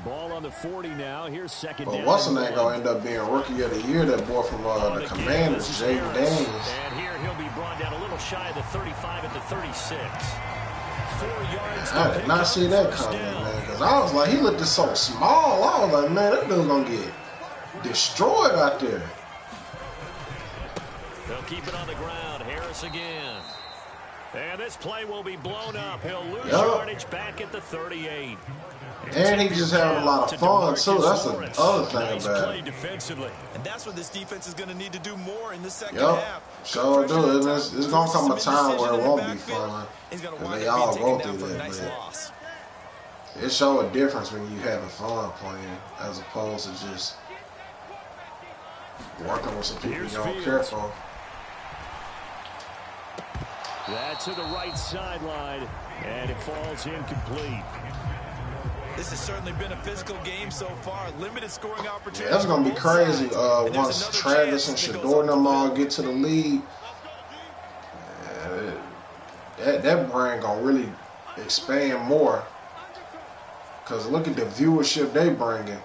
Ball on the 40 now. Here's second down. But what's the name going to end up being Rookie of the Year? That boy from the Commanders, Jaden Daniels. And here he'll be brought down a little shy of the 35 at the 36. 4 yards. I did not see that coming, man. Because I was like, he looked so small. I was like, man, that dude's going to get destroyed out there. They'll keep it on the ground. Harris again. And this play will be blown up. He'll lose yardage back at the 38. And he just having a lot of fun, too. That's the other thing about it. Defensively. And that's what this defense is going to need to do more in the second Yep. half. Sure do. It's going to come a time where it won't be fun. And they all go through that, nice man. loss. It shows a difference when you having fun playing as opposed to just working with some people you don't care for. That's to the right sideline, and it falls incomplete. This has certainly been a physical game so far. Limited scoring opportunities. Yeah, that's going to be crazy once Travis and Shador and them all get to the league. That brand going to really expand more. Because look at the viewership they bringing.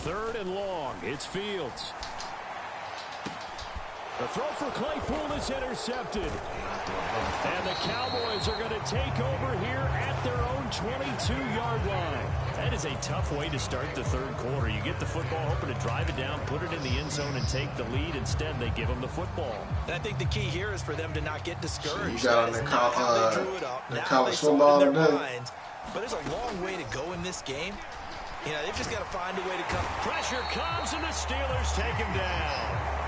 Third and long. It's Fields. The throw for Claypool is intercepted. And the Cowboys are going to take over here at their own 22-yard line. That is a tough way to start the third quarter. You get the football, hoping to drive it down, put it in the end zone, and take the lead. Instead, they give them the football. And I think the key here is for them to not get discouraged. You got on the college football today. But there's a long way to go in this game. You know, they've just got to find a way to come. Pressure comes, and the Steelers take him down.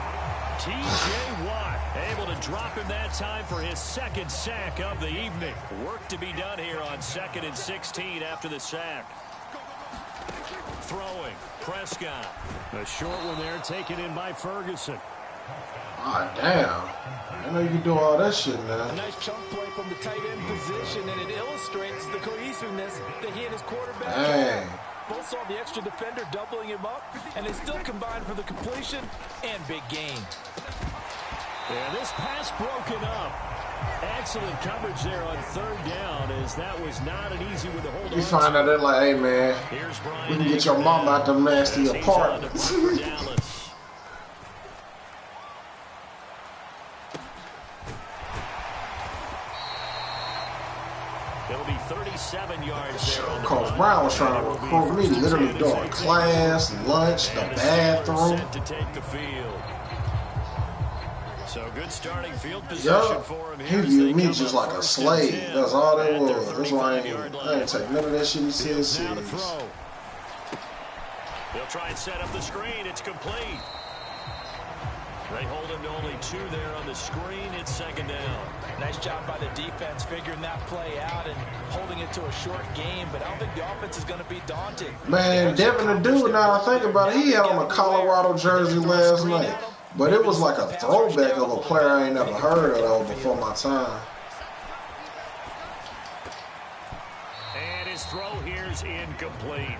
T.J. Watt able to drop him that time for his second sack of the evening. Work to be done here on 2nd and 16 after the sack. Throwing, Prescott. A short one there taken in by Ferguson. Ah, damn. I know you can do all that shit now. A nice chunk play from the tight end position, and it illustrates the cohesiveness that he and his quarterback have. Both saw the extra defender doubling him up, and they still combined for the completion and big gain. And this pass broken up. Excellent coverage there on 3rd down, as that was not an easy one to hold on. You find out they're like, hey, man, we can get your mama out them nasty apartments. It'll be 37 yards there. Coach Brown was trying to recruit me, literally doing class, lunch, the bathroom. To take the field. So good starting field position for him here. He viewed me just like a slave. That's all that was. That's why I ain't take none of that shit he said serious. They'll try and set up the screen. It's complete. They hold him to only 2 there on the screen. It's 2nd down. Nice job by the defense figuring that play out and holding it to a short game, but I don't think the offense is going to be daunted. Man, Devin the dude, now I think about it, he had on a Colorado jersey last night. But it was like a throwback of a player I ain't never heard of before my time. And his throw here's incomplete.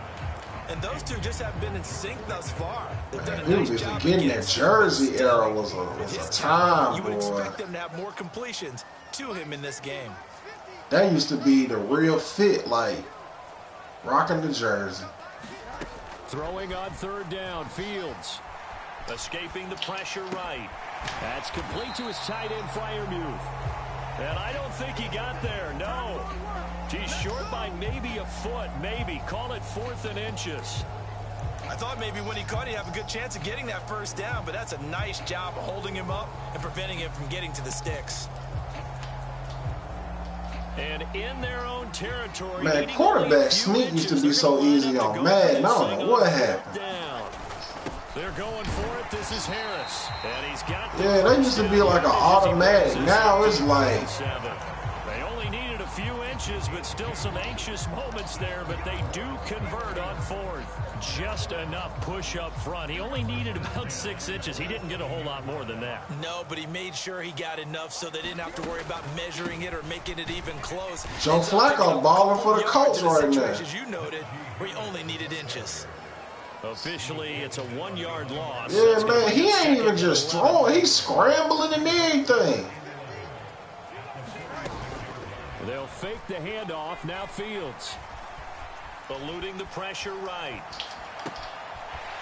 And those two just haven't been in sync thus far. Man, nice getting that jersey era was a time, you would boy. expect them to have more completions to him in this game. That used to be the real fit, like rocking the jersey. Throwing on 3rd down, Fields. Escaping the pressure right. That's complete to his tight end, Freiermuth. And I don't think he got there, no. He's short by maybe a foot, maybe. Call it 4th and inches. I thought maybe when he caught, he'd have a good chance of getting that 1st down, but that's a nice job of holding him up and preventing him from getting to the sticks. And in their own territory. Man, quarterback sneak used to be so easy on Madden. I don't know what happened. They're going for it. This is Harris. And he's got yeah, they used to be like an automatic. Now it's like they only needed a few inches, but still some anxious moments there. But they do convert on 4th. Just enough push up front. He only needed about 6 inches. He didn't get a whole lot more than that. No, but he made sure he got enough so they didn't have to worry about measuring it or making it even close. Joe Flacco balling for the Colts right now. As you noted, where he only needed inches. Officially, it's a 1-yard loss. Yeah, man, he ain't even just throwing. He's scrambling and everything. They'll fake the handoff. Now Fields. Eluding the pressure right.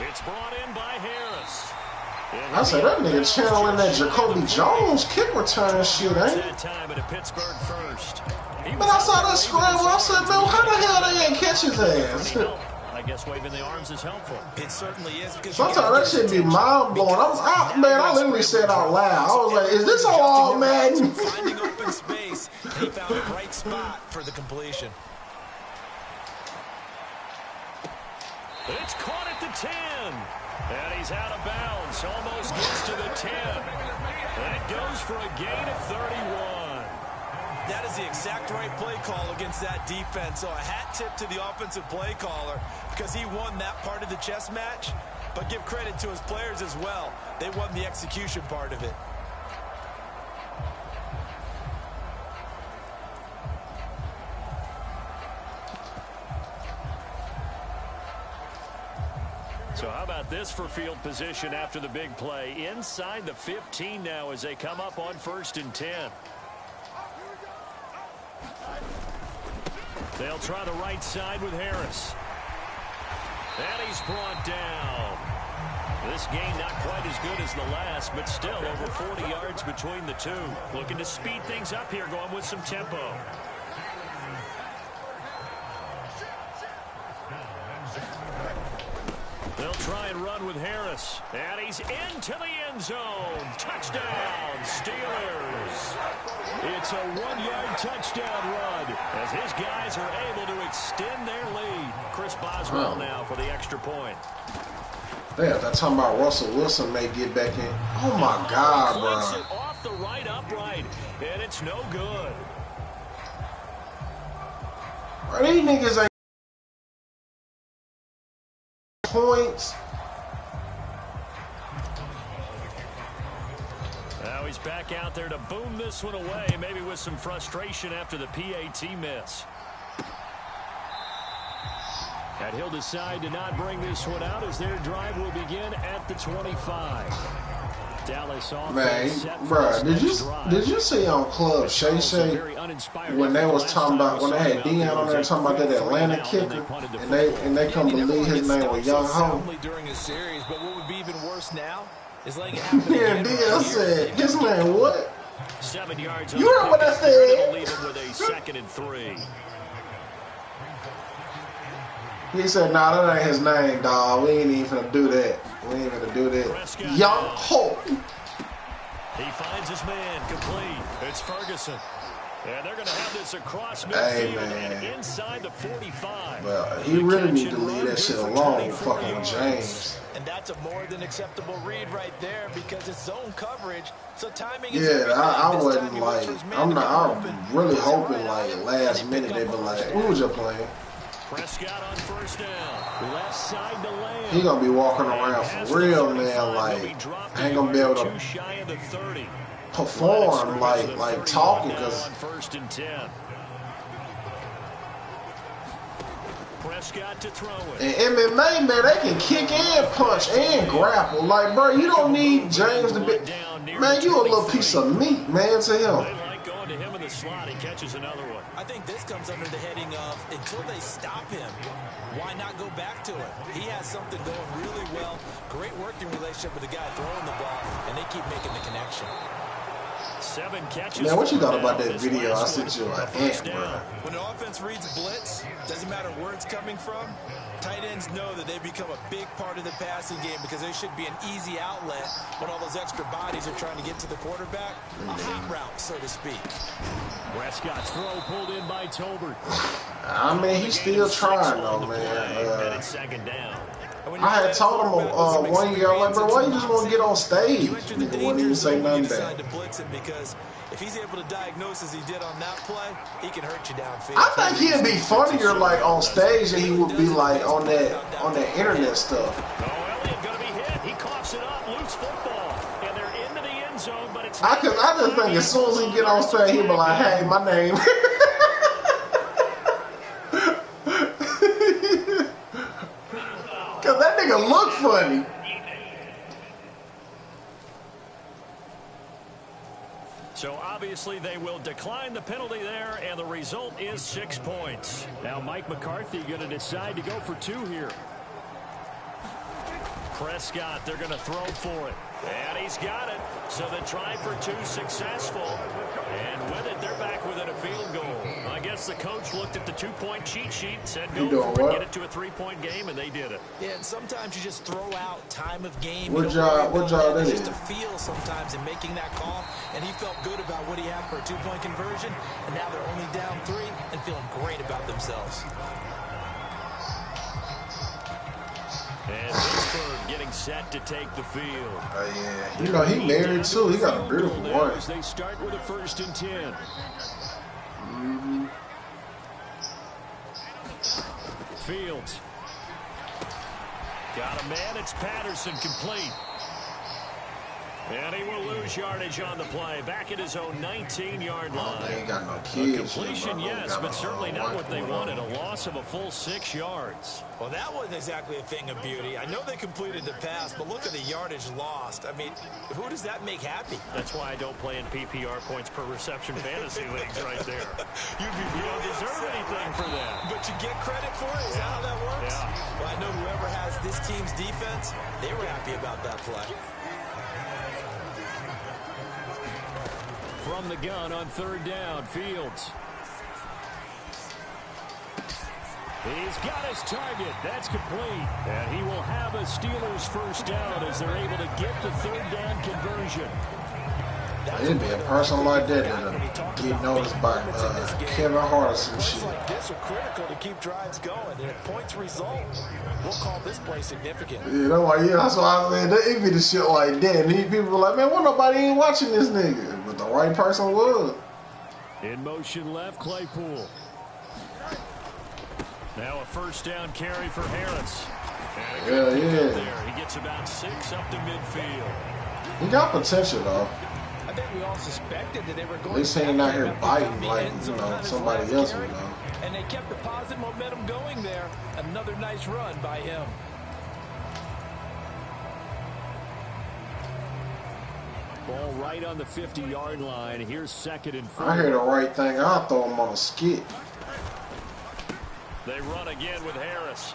It's brought in by Harris. I said that nigga channeling that Jacoby Jones kick return shit, ain't that time at a Pittsburgh first. But I saw that scramble. I said, man, how the hell they ain't catch his ass? I guess waving the arms is helpful. It certainly is. Sometimes that shit be mind blowing. Man, I literally said out loud. I was like, is this all Madden? Finding open space, he found the right spot for the completion. It's caught at the 10. And he's out of bounds. Almost gets to the 10. That goes for a gain of 31. That is the exact right play call against that defense. So a hat tip to the offensive play caller because he won that part of the chess match. But give credit to his players as well. They won the execution part of it. So how about this for field position after the big play? Inside the 15 now as they come up on 1st and 10. They'll try the right side with Harris. And he's brought down. This game not quite as good as the last, but still over 40 yards between the two. Looking to speed things up here, going with some tempo. They'll try and run with Harris. And he's into the end zone. Touchdown, Steelers. It's a 1-yard touchdown run as his guys are able to extend their lead. Chris Boswell now for the extra point. Yeah, they're talking about Russell Wilson may get back in. Oh my God, bro. It off the right upright, and it's no good. Bro, these niggas ain't points. Now he's back out there to boom this one away, maybe with some frustration after the PAT miss. And he'll decide to not bring this one out as their drive will begin at the 25. Dallas offense. Man, bro, did you see on Club Shay Shay when they was talking about when they had Deion on there talking about that Atlanta kicker and they couldn't believe his name was Young Ho. During a series, but what would be even worse now is letting it happen. Yeah, Deion said, his man what? 7 yards. You heard what I said? Leave him with a 2nd and 3. He said, nah, that ain't his name, dawg. We ain't even finna do that. We ain't finna do that. Young Ho. He finds his man complete. It's Ferguson. And they're going to have this across midfield and inside the 45. Well, he really need to leave that shit alone, fucking with James. And that's a more than acceptable read right there because it's zone coverage. So timing is yeah, I wasn't like, I'm really hoping like last minute they be like, who was you playing? Prescott on first down. Left side to Lamb. He gonna be walking around for real, man. Like, ain't gonna be able to perform like talking because. First and 10. Prescott to throw it. And MMA, man, they can kick and punch and grapple. Like, bro, you don't need James to be. Man, you a little piece of meat, man, to him. They like going to him in the slot. He catches another one. I think this comes under the heading of until they stop him, why not go back to it? He has something going really well. Great working relationship with the guy throwing the ball, and they keep making the connection. 7 catches. Man, what you thought about that video I sent you an ant, bro? When an offense reads blitz, doesn't matter where it's coming from, tight ends know that they become a big part of the passing game because they should be an easy outlet when all those extra bodies are trying to get to the quarterback. A hot route, so to speak. Prescott's throw pulled in by Tolbert. I mean, he's still trying, though, man. It's 2nd down. I had told him 1 year, I'm like, bro, why you just want to get on stage? He wouldn't even say nothing back. Because if he's able to diagnose as he did on that play, he can hurt you downfield. I think he'd be funnier like on stage than he would be like on that internet stuff. Oh, Elliott gonna be hit. He coughs it up, loose football, and they're into the end zone, but it's I just think as soon as he get on stage, he'll be like, hey, my name. Cause that nigga look funny. So obviously they will decline the penalty there, and the result is 6 points. Now Mike McCarthy going to decide to go for 2 here. Prescott, they're going to throw for it. And he's got it. So the try for 2 successful. And with it, they're back within a field goal. I guess the coach looked at the 2-point cheat sheet, said go for it, get it to a 3-point game, and they did it. Yeah, and sometimes you just throw out time of game. What job that is? Just a feel sometimes in making that call, and he felt good about what he had for a 2-point conversion, and now they're only down 3 and feeling great about themselves. And Pittsburgh getting set to take the field. Oh, yeah. You know, he married, too. He got a beautiful wife. They start with a 1st and 10. Mm-hmm. Fields. Got a man. It's Patterson complete. And he will lose yardage on the play. Back at his own 19-yard line. They ain't got no kids. Completion, yes, but certainly not what they wanted. A loss of a full 6 yards. Well, that wasn't exactly a thing of beauty. I know they completed the pass, but look at the yardage lost. I mean, who does that make happy? That's why I don't play in PPR points per reception fantasy leagues right there. You don't deserve anything for that. But you get credit for it? Is that how that works? Yeah. Well, I know whoever has this this team's defense, they were happy about that play. From the gun on 3rd down, Fields. He's got his target. That's complete. And he will have a Steelers first down as they're able to get the 3rd down conversion. It'd be a person like that that'll get noticed by Kevin Hart or some shit. Like this are critical to keep drives going, and if points result, we'll call this play significant. Yeah, that's why I said it be the shit like that. And these people like, man, why nobody ain't watching this nigga? But the right person was. In motion left, Claypool. Now a first down carry for Harris. Yeah. There. He gets about 6 up to midfield. He got potential though. I think we all suspected that they were going At least he ain't out here biting like, somebody else would know. And they kept the positive momentum going there. Another nice run by him. Ball right on the 50-yard line. Here's 2nd and 4. I hear the right thing. I'll throw him on a skit. They run again with Harris.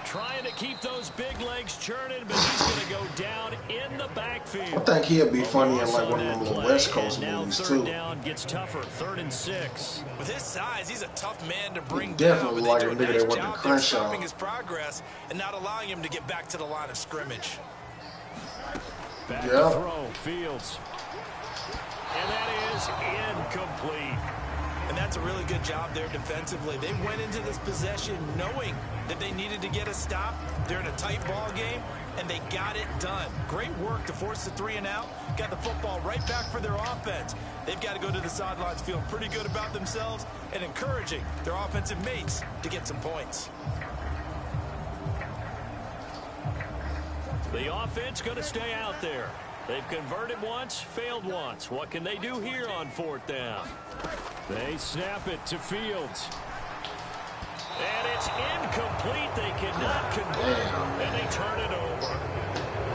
Trying to keep those big legs churning, but he's going to go down in the backfield. I think he'll be funny in like one of them little West Coast movies too. 3rd down gets tougher. 3rd and 6. With his size, he's a tough man to bring Definitely down. like a But they nigga do a that nice went to job there Crenshaw. stopping his progress and not allowing him to get back to the line of scrimmage. Back to throw, Fields. And that is incomplete. And that's a really good job there defensively. They went into this possession knowing that they needed to get a stop. They're in a tight ball game, and they got it done. Great work to force the 3 and out. Got the football right back for their offense. They've got to go to the sidelines feeling pretty good about themselves and encouraging their offensive mates to get some points. The offense going to stay out there. They've converted once, failed once. What can they do here on 4th down? They snap it to Fields. And it's incomplete. They cannot convert, and they turn it over.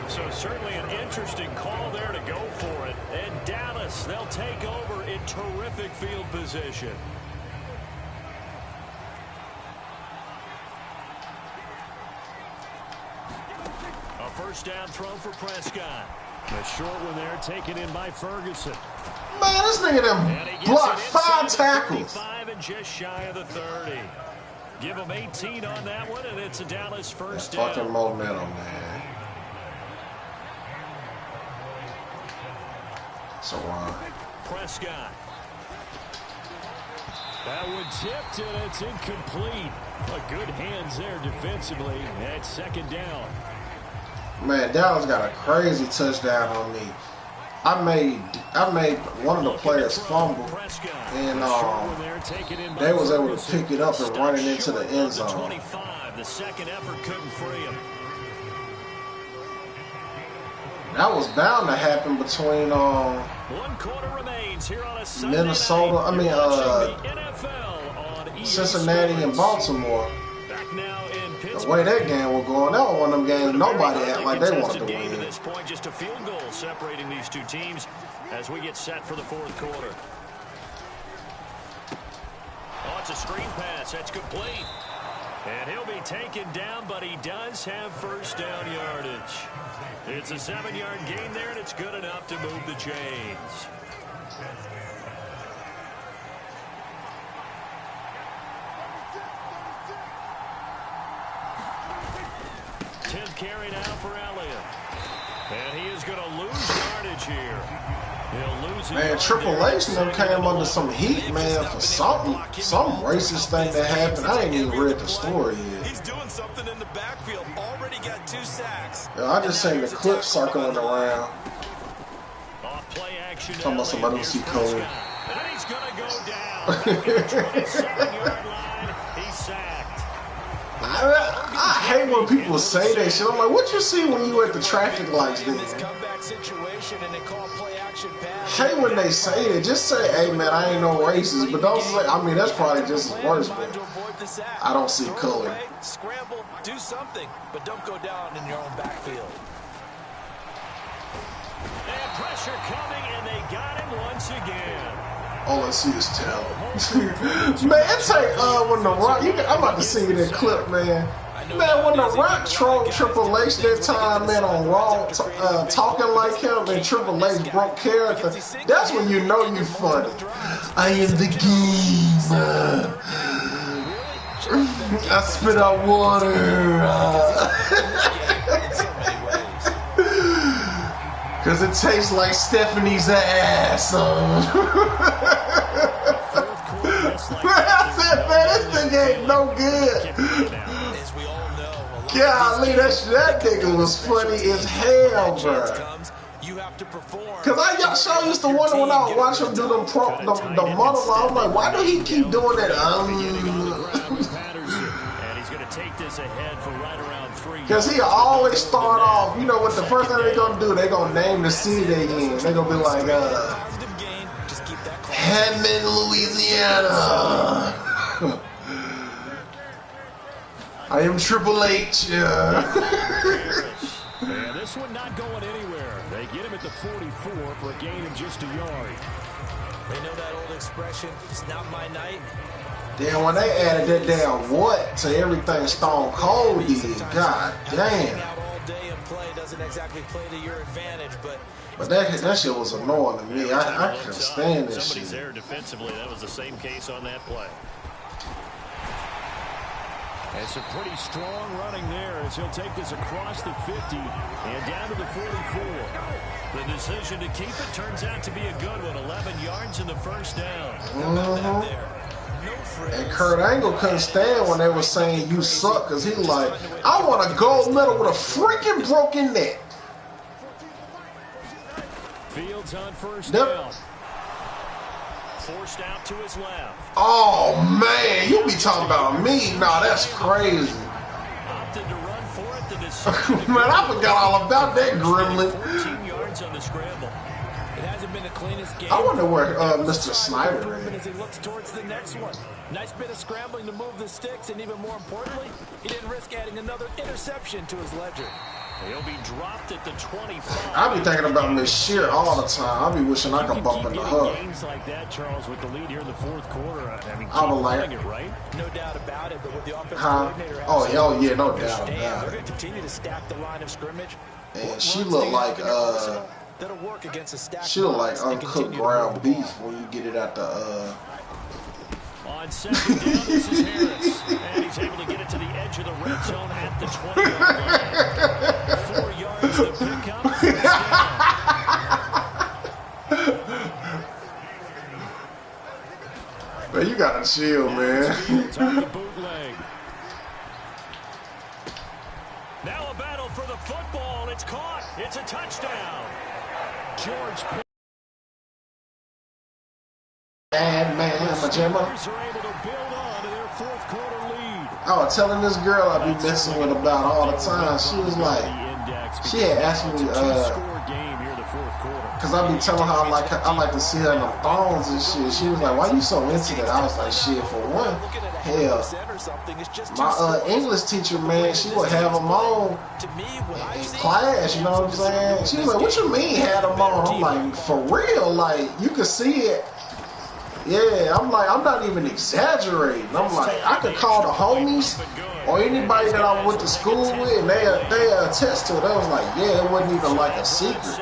So certainly an interesting call there to go for it. And Dallas, they'll take over in terrific field position. A first down throw for Prescott. The short one there taken in by Ferguson. Man, this nigga done blocked 5 tackles. 5 and just shy of the 30. Give him 18 on that one, and it's a Dallas first down. Fucking momentum, man. So, Prescott. That one tipped, and it's incomplete. Good hands there defensively at 2nd down. man, Dallas got a crazy touchdown on me. I made one of the players fumble, and they was able to pick it up and run it into the end zone. The second effort couldn't free him. That was bound to happen between 1 quarter remains here on a Sunday Minnesota, night. Cincinnati and Baltimore. Back now in Pittsburgh. The way that game was going, that was one of them games nobody acted like they wanted to win. At this point, just a field goal separating these two teams as we get set for the 4th quarter. Oh, it's a screen pass. That's complete. And he'll be taken down, but he does have first down yardage. It's a 7-yard gain there, and it's good enough to move the chains. Carry now for Elliott. And he is going to lose yardage here. He'll lose man, Triple H and them came under some heat, man, for some racist thing that happened. I ain't even read the story yet. He's doing something in the backfield. Already got 2 sacks. Yeah, I just seen the clip circling around. Off play action. Talking about somebody who see Cody. And he's going to go down. Back at the 27-yard line. He's sacked. I hate when people say that shit. I'm like, what you see when you at the traffic lights, then? Hate when they say that. Just say, hey, man, I ain't no racist. But don't say, I mean, that's probably just as worse, but I don't see color. Scramble, do something, but don't go down in your own backfield. And pressure coming, and they got him once again. All I see is talent. Man, it's like when the Rock. I'm about to see you that clip, man. Man, when The Rock trolled Triple H that time, man, on Raw, talking like him, and Triple H broke character, that's when you know you funny. I am the king. I spit out water. Cause it tastes like Stephanie's ass. I said, man, this thing ain't no good. Golly, that nigga was funny as hell, bro. Cause I used to wonder when I would watch him do the monologue, I'm like, why do he keep doing that? Cause he always start off, you know what the first thing they gonna do? They gonna name the city they in. They gonna be like, Hammond, Louisiana. I am Triple H. Yeah, this one not going anywhere. They get him at the 44 for a gain of just a yard. They know that old expression, it's not my night. Then when they added that damn what to everything Stone Cold did, god damn. But that shit was annoying to me. I couldn't stand this shit. There defensively, that was the same case on that play. And some pretty strong running there as he'll take this across the 50 and down to the 44. The decision to keep it turns out to be a good one. 11 yards in the first down. And Kurt Angle couldn't stand when they were saying you suck, because he like, I want a gold medal with a freaking broken neck. Fields on first down. Forced out to his left. Oh man, you be talking about me? Nah, that's crazy. Opted to run for it. The decision man, I forgot all about that gremlin. 14 yards on the scramble. It hasn't been the cleanest game. I wonder where Mr. Snyder is. As he looks towards the next one. Nice bit of scrambling to move the sticks, and even more importantly, he didn't risk adding another interception to his ledger. He'll be dropped at the 25. I be thinking about Miss Shear all the time. I be wishing I could bump into her. Games like that, Charles, with the lead here in the fourth quarter. I mean, I was like, it, right? No doubt about it, but with the offensive coordinator, oh yeah, no doubt about they're it. going to continue to stack the line of scrimmage. And she looked like that'll work against a stack. she looked like uncooked ground beef when you get it at the On second down, this is Harris. And he's able to get it to the edge of the red zone at the 20-yard line. 4 yards to pick up. Man, you gotta chill, man. Now a battle for the football. It's caught. It's a touchdown. George Man, my jammer. I was telling this girl I be messing with about all the time. She was like, she had asked me, cause I be telling her I like to see her in the thongs and shit. She was like, why you so into that? I was like, shit, for one, hell, my English teacher, man, she would have them on in class, you know what I'm saying? She was like, what you mean had them on? I'm like, for real, like, you could see it. Yeah, I'm like, I'm not even exaggerating. I'm like, I could call the homies or anybody that I went to school with, and they attest to it. They was like, yeah, it wasn't even like a secret.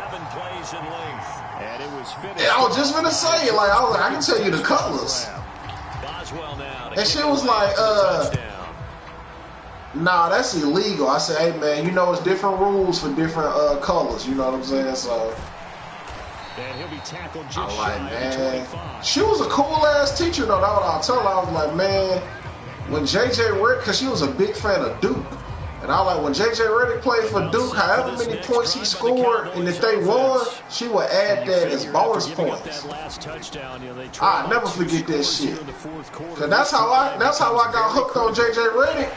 And I was just gonna say, like, I was like, I can tell you the colors. And she was like, nah, that's illegal. I said, hey man, you know it's different rules for different colors. You know what I'm saying? So. And he'll be tackled just I'm like, man, she was a cool ass teacher though. That's what I tell her. I was like, man, when JJ Redick, because she was a big fan of Duke, and I was like, when JJ Redick played for Duke, however many points he scored, and if they won, she would add that as bonus points. I'll never forget that shit. Cause that's how I got hooked on JJ Redick,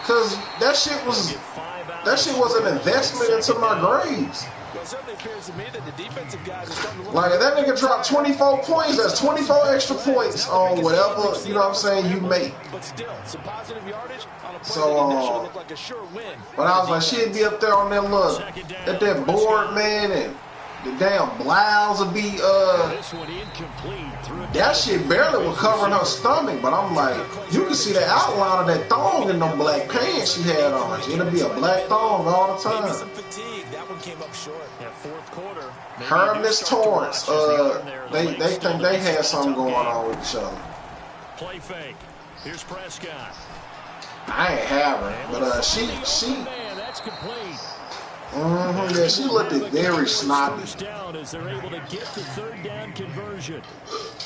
cause that shit was an investment into my grades. Like, if that nigga dropped 24 points, that's 24 extra points on whatever, you know what I'm saying, you make. So, but I was like, she'd be up there on that look, at that board, man, and The damn blouse would be This one incomplete. that shit barely was covering her stomach, but I'm like, you can see the outline of that thong in them black pants she had on. It'll be a black thong all the time. Maybe some fatigue. That one came up short. That fourth quarter. Her and Miss Torrance, they think they had something going on with each other. Play fake. Here's Prescott. I ain't have her, but she Man, that's complete. yeah, she looked very snobby. First down as they're able to get the third down conversion.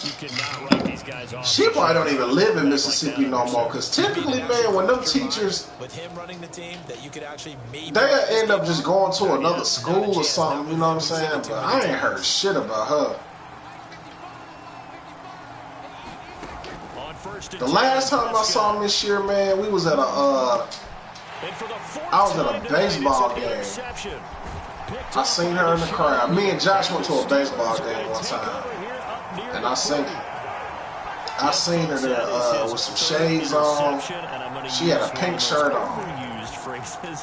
You cannot write these guys off. She probably don't even live in Mississippi no more, because typically, man, when them teachers, with him running the team, that you could actually maybe they end up just going to another school or something, you know what I'm saying? But I ain't heard shit about her. The last time I saw him this year, man, we was at I was at a baseball game. I seen her in the crowd. Me and Josh went to a baseball game one time, and I seen her there with some shades on. She had a pink shirt on,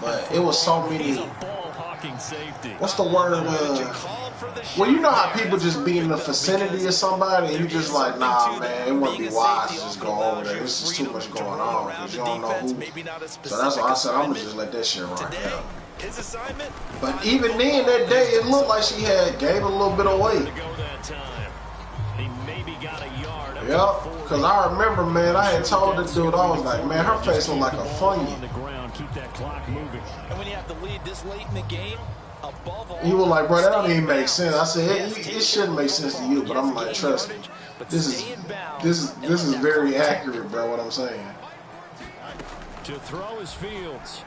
but it was so many. What's the word? Well, you know how people just be in the vicinity of somebody and you just like, nah, man, it wouldn't be wise to just go over there. This is too much going on because you don't know who. So that's why I said I'm gonna just let that shit run. But even then, that day, it looked like she had gave a little bit of weight. Yep, because I remember, man, I had told the dude, I was like, man, her face looked like a funyun. And when you have the lead this late in the game, above all, He was like, bro, that don't even make sense. I said, it shouldn't make sense to you, but I'm like, trust me, this is very accurate, bro. What I'm saying. To throw is Fields.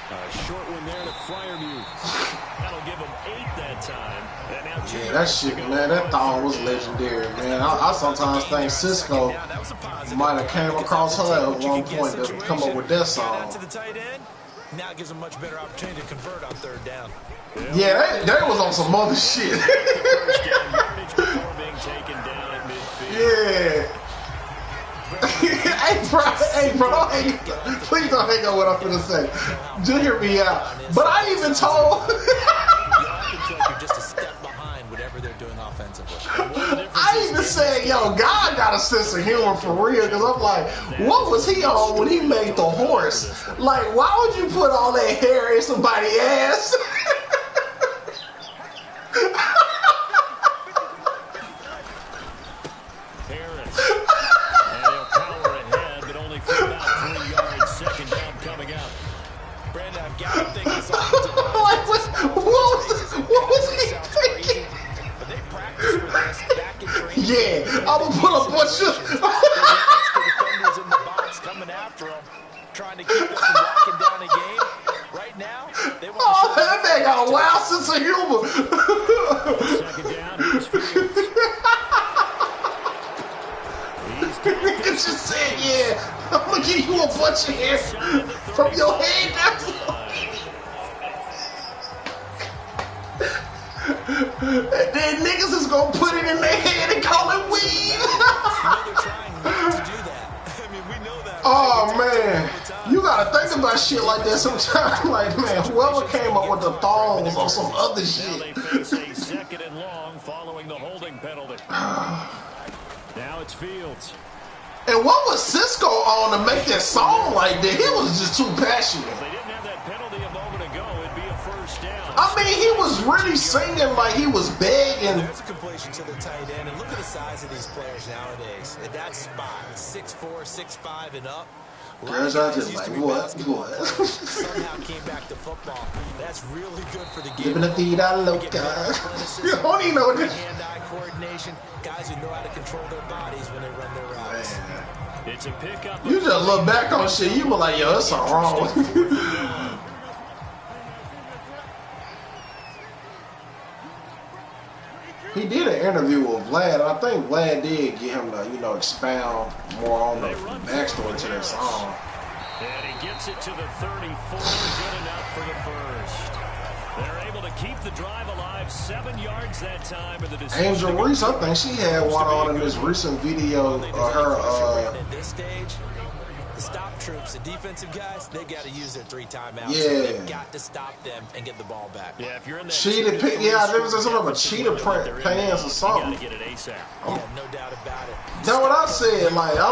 A short one there to Fryermuth. That'll give him 8 that time. And now Yeah, that shit, man, that thong was legendary, man. I sometimes think Cisco might have came across her at one point to come up with that song. Now it gives them much better opportunity to convert on third down. Yeah, they was on some other shit. Yeah. Hey, bro, please don't hang up what I'm finna say. Just hear me out. But I even told. Just a step behind whatever they're doing offensively. I even said, yo, God got a sense of humor for real, because I'm like, what was he on when he made the horse? Like, why would you put all that hair in somebody's ass? Yeah, I'm gonna put a bunch of defenders in the box coming after him, trying to keep them from locking down a game. Right now, they want to show that man got a wild sense of humor. Second down, here's Fields. Look at you said, yeah, I'm gonna give you a bunch of hair from your head down to your and then niggas is gonna put it in their head and call it weed. Oh man, you gotta think about shit like that sometimes. Like, man, whoever came up with the thongs on some other shit. Second and long following the holding penalty. Now it's Fields. And what was Cisco on to make that song like that? He was just too passionate. If they didn't have that penalty a moment ago, it'd be a first down. I mean, he was really singing like he was begging. There's a completion to the tight end, and look at the size of these players nowadays. At that spot, 6'4", 6'5", and up. Girls are just like, what? Somehow came back to football. That's really good for the game. Living a vida loca. You don't even know this. Hand-eye coordination. Guys who know how to control their bodies when they run their routes. It's a pickup. You just look back on shit, you were like, yo, that's something wrong with you. He did an interview with Vlad, and I think Vlad did get him to, expound more on the backstory to that song. And he gets it to the 34, good enough for the first. They're able to keep the drive alive, 7 yards that time. In the Angel Reese, I think she had one on in this recent video of her. At this stage, the stop troops, the defensive guys, they got to use their 3 timeouts. Yeah. They've got to stop them and get the ball back. Yeah, if you're in that cheated, yeah, there was some of a cheater pants or something. Get it ASAP. Yeah, no doubt about it. That's what I said. Like, I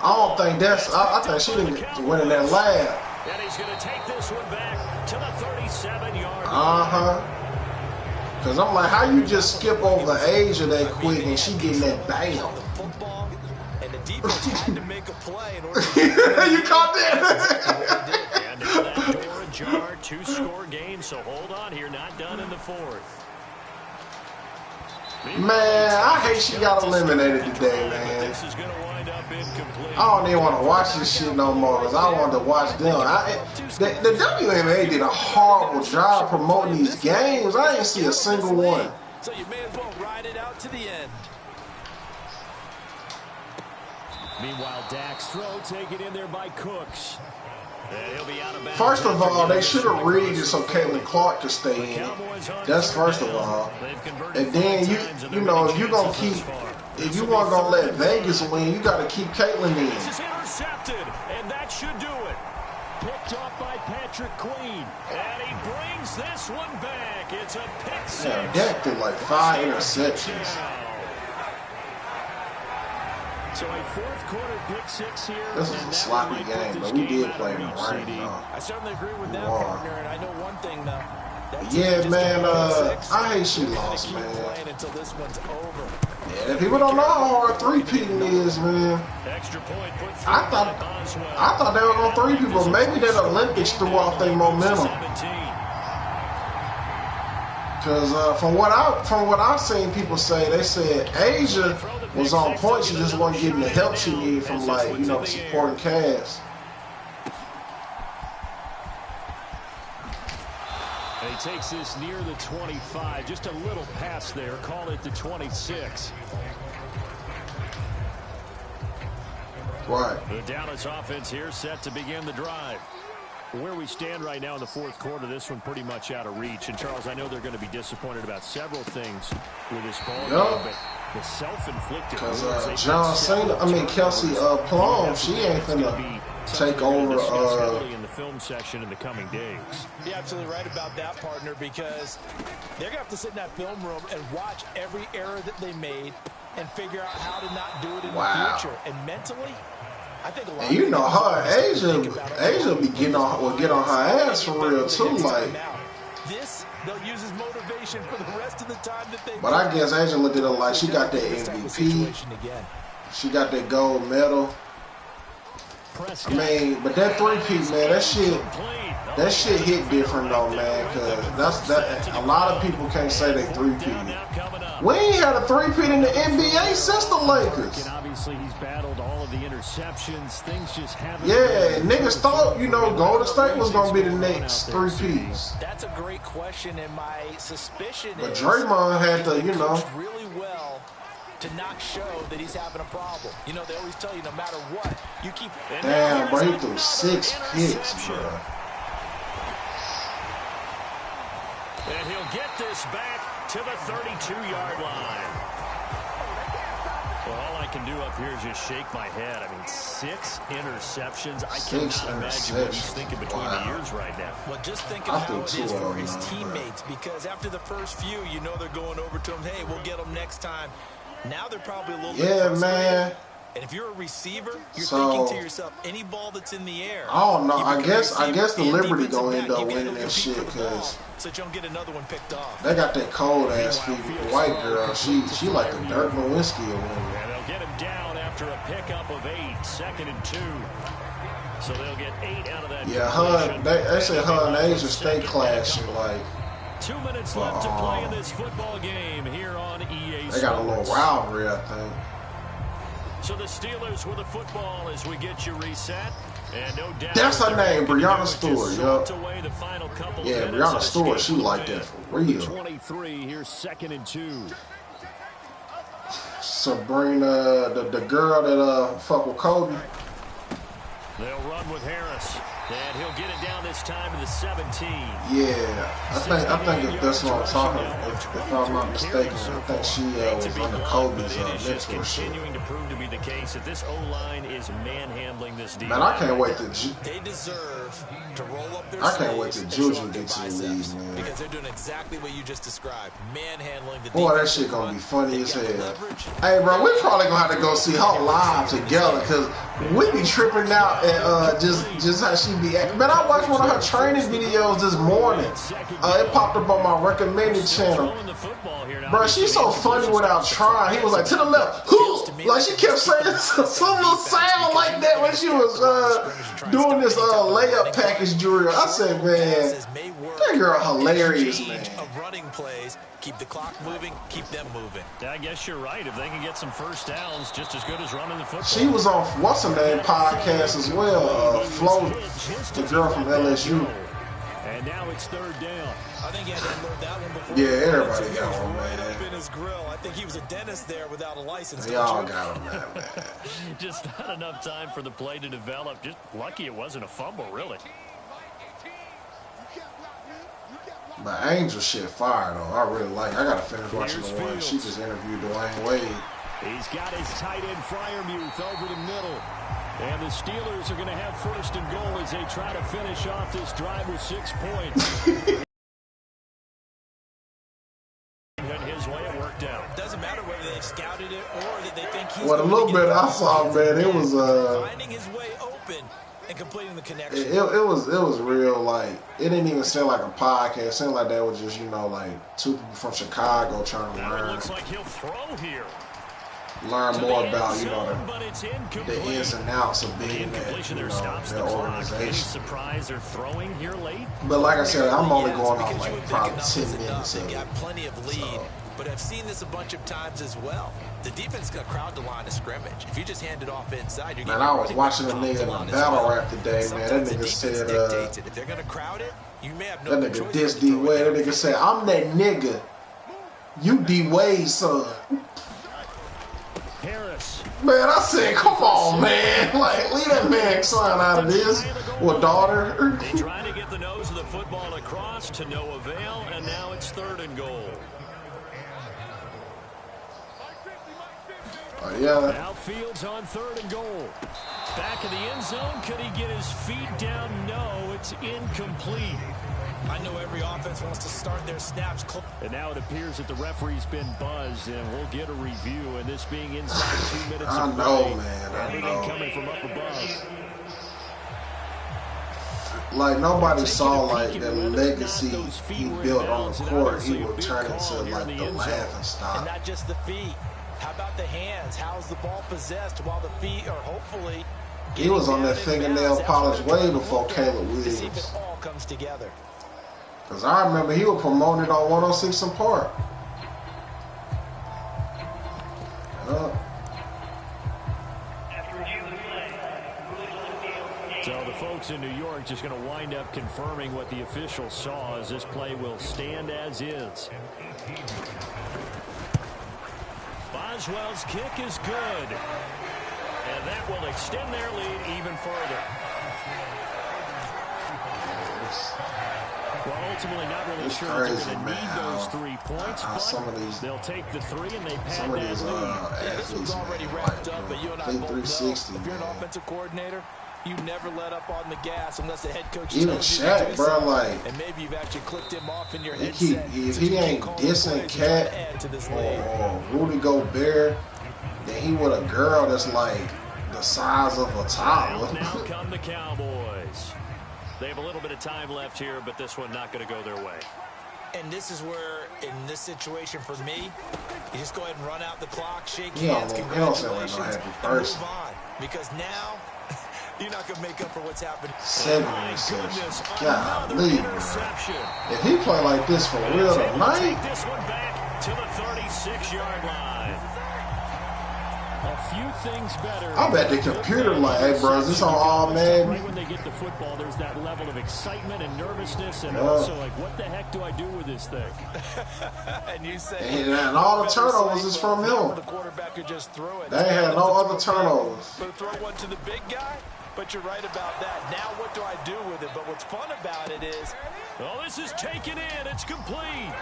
don't think that's. I think she didn't win in that lab. And he's going to take this one back to the 37-yard line. Because I'm like, how you just skip over Asia that quick and she getting that bam? And the defense had to make a play in order to you caught that? And now that door ajar, 2-score game, so hold on here, not done in the 4th. Man, I hate she got eliminated today, man. This is going to wind up incomplete. I don't even want to watch this shit no more because I wanted to watch them. The WNBA did a horrible job promoting these games. I didn't see a single one. So you may as well ride it out to the end. Meanwhile, Dak's throw taken in there by Cooks. He'll be out of bounds. First of all, they should have rigged it so Caitlin Clark could stay in. That's first of all. And then you know, if you're gonna keep, if you weren't gonna let Vegas win, you got to keep Caitlin in. This is intercepted, and that should do it. Picked off by Patrick Queen, and he brings this one back. It's a pick six. Yeah, Dak threw like 5 interceptions. So a 4th quarter pick 6 here. This was a sloppy game, but we did play in the rain. I certainly agree with that, partner. And I know one thing now. Yeah, man. I hate she lost, man. Until this one's over. Yeah, people don't know how hard 3-peating is, man. Extra point put I thought they were gonna 3 people. Maybe that Olympics threw off their momentum. Because from what I've seen people say, they said Asia was on point. She just wasn't getting the help she needed from, like, you know, the supporting cast. And he takes this near the 25, just a little pass there. Call it the 26. Right. The Dallas offense here set to begin the drive. Where we stand right now in the 4th quarter, this one pretty much out of reach. And, Charles, I know they're going to be disappointed about several things with this ball game, but the self-inflicted because Kelsey Plum, she ain't finna take over in the film section in the coming days. You're absolutely right about that, partner, because they're going to have to sit in that film room and watch every error that they made and figure out how to not do it in the future. And mentally, I think a lot. And you know, Asia be get on her ass for real too. Like this, they'll use as motivation for the rest of the time that they. But I guess Asia looked at it like she got that MVP, she got that gold medal. I mean, but that 3-peat, man, that shit hit different though, man. Cause that a lot of people can't say they 3-peat. We ain't had a 3-peat in the NBA since the Lakers. And obviously, he's battled all of the interceptions. Things just haven't. Yeah, niggas thought, you know, Golden State was gonna be the next 3-peats. That's a great question, and my suspicion but is Draymond had to, you know, really well to not show that he's having a problem. You know, they always tell you no matter what, you keep. Damn, bro, he threw 6 picks, bro. And he'll get this back to the 32-yard line. Well, all I can do up here is just shake my head. I mean, 6 interceptions. I cannot imagine what he's thinking between the ears right now. Well, just think of how it is for his teammates, because after the first few, you know they're going over to him, hey, we'll get them next time. Now they're probably a little bit frustrated. Man. And if you're a receiver, you're thinking to yourself, any ball that's in the air. I don't know. I guess the Liberty gonna end up winning that shit because so you don't get another one picked off. They got that cold ass white girl. She like the Dirk Nowitzki of women. And they'll get him down after a pickup of 8, 2nd and 2. So they'll get 8 out of that. Yeah, they said her and Asia stay clashing like. 2 minutes left to play in this football game here on EA Sports. They got a little rivalry, I think. So the Steelers with the football as we get you reset. And no doubt that's her name, Brianna Stewart. Yup. Yeah, Brianna Stewart. She like that for real. 23 here's 2nd and 2. Sabrina, the girl that fuck with Kobe. They'll run with Harris. And he'll get it down this time to the 17. Yeah, I think that's what I'm talking about. If I'm not mistaken, I think she was under Kobe's mentorship. Continuing to prove to be the case that this O-line is manhandling this defense. Man, I can't wait to. They deserve to roll up their I can't wait till Juju gets to the league, man. Because they're doing exactly what you just described, manhandling the Boy, that shit gonna be funny as hell. Hey, bro, we probably gonna have to go see her live together because we be tripping out and just how she be acting. Man, I watched one of her training videos this morning. It popped up on my recommended channel. Bro, she's so funny without trying. He was like, to the left. Like, she kept saying some little sound like that when she was doing this layup package drill. I said, man, that girl hilarious, man. Running plays, keep the clock moving, keep them moving. I guess you're right. If they can get some first downs, just as good as running the football. She was on what's her name podcast as well. Flo, the girl from LSU. And now it's third down. I think he had to unload that one before. Yeah, everybody got one, man. Right up in his grill. I think he was a dentist there without a license. They all got him, man. Just not enough time for the play to develop. Just lucky it wasn't a fumble, really. But Angel shit fire though. I really like it. I gotta finish watching the one. She just interviewed Dwayne Wade. He's got his tight end Fryermuth over the middle. And the Steelers are going to have first and goal as they try to finish off this drive with 6 points. Went his way, it worked out. Doesn't matter whether they scouted it or that they think he's Well, a little bit I saw, man, it was finding his way open and completing the connection. It was real. Like, it didn't even sound like a podcast. It seemed like that was just, you know, like two people from Chicago trying to Now it looks like he'll throw here. Learn more about, you know, the ins and outs of being that, you know, their organization. Surprise they're throwing here late. But like I said, I'm only going off like probably 10 minutes of They it. got plenty of lead, So. but I've seen this a bunch of times as well. The defense is going to crowd the line of scrimmage. If you just hand it off inside, you're Man, I was watching a nigga in a battle rap today, man. That nigga said, if they're going to crowd it, you may have no that nigga choice diss but to D throw it Wade. That down. nigga said, I'm that nigga. You D Wade's son. Harris. Man, I said, come on, man. Like, leave that man son out of this. Or daughter. They try to get the nose of the football across to no avail, and now it's third and goal. Yeah. Now Fields on third and goal. Back in the end zone. Could he get his feet down? No, it's incomplete. I know every offense wants to start their snaps close. And now it appears that the referee's been buzzed, and we'll get a review. And this being inside 2 minutes I of know, play. man. I Everything know. coming from up above. Like, nobody saw, like, the legacy he built on the court. He would turn into, like, the laughing And stock. not just the feet. How about the hands? How's the ball possessed while the feet are hopefully He was on that fingernail polish way before Caleb to see if Williams. it all comes together. Because I remember he was promoted on 106 and Park. So the folks in New York just going to wind up confirming what the officials saw as this play will stand as is. Boswell's kick is good. And that will extend their lead even further. Well, ultimately not really It's sure crazy, they're going to need man, those 3 points, how but some of these- they'll take the 3 and they pad Some of that these lead. This one's athletes, already man, wrapped like, up, but you and I they both 360, know if you're an man. offensive coordinator, you never let up on the gas unless the head coach Even tells you Shaq, to do bro, so. like, And maybe you've actually clicked him off in your If headset. he so you ain't can call dissing the plays and try Cat to add to this lead. or Rudy Gobert, then he with a girl that's like the size of a toddler. Now come the Cowboys. They have a little bit of time left here, but this one not going to go their way. And this is where, in this situation for me, you just go ahead and run out the clock, shake He don't- hands, he don't sound like no congratulations, happy and person. move on. Because now, you're not going to make up for what's happened. 7 My receptions. goodness, God, another leave, interception. man. If he play like this for real He's able to tonight, take this one back to the 36-yard line. A few things better. I bet the computer like, hey, bro, is this on all Right man? when they get the football, there's that level of excitement and nervousness, and Yeah. also like, what the heck do I do with this thing? And you say, And all the turnovers is from the him. quarterback could just throw it. They ain't had no other turnovers. But throw one to the big guy, but you're right about that. Now what do I do with it? But what's fun about it is... Oh, this is taken in. It's complete.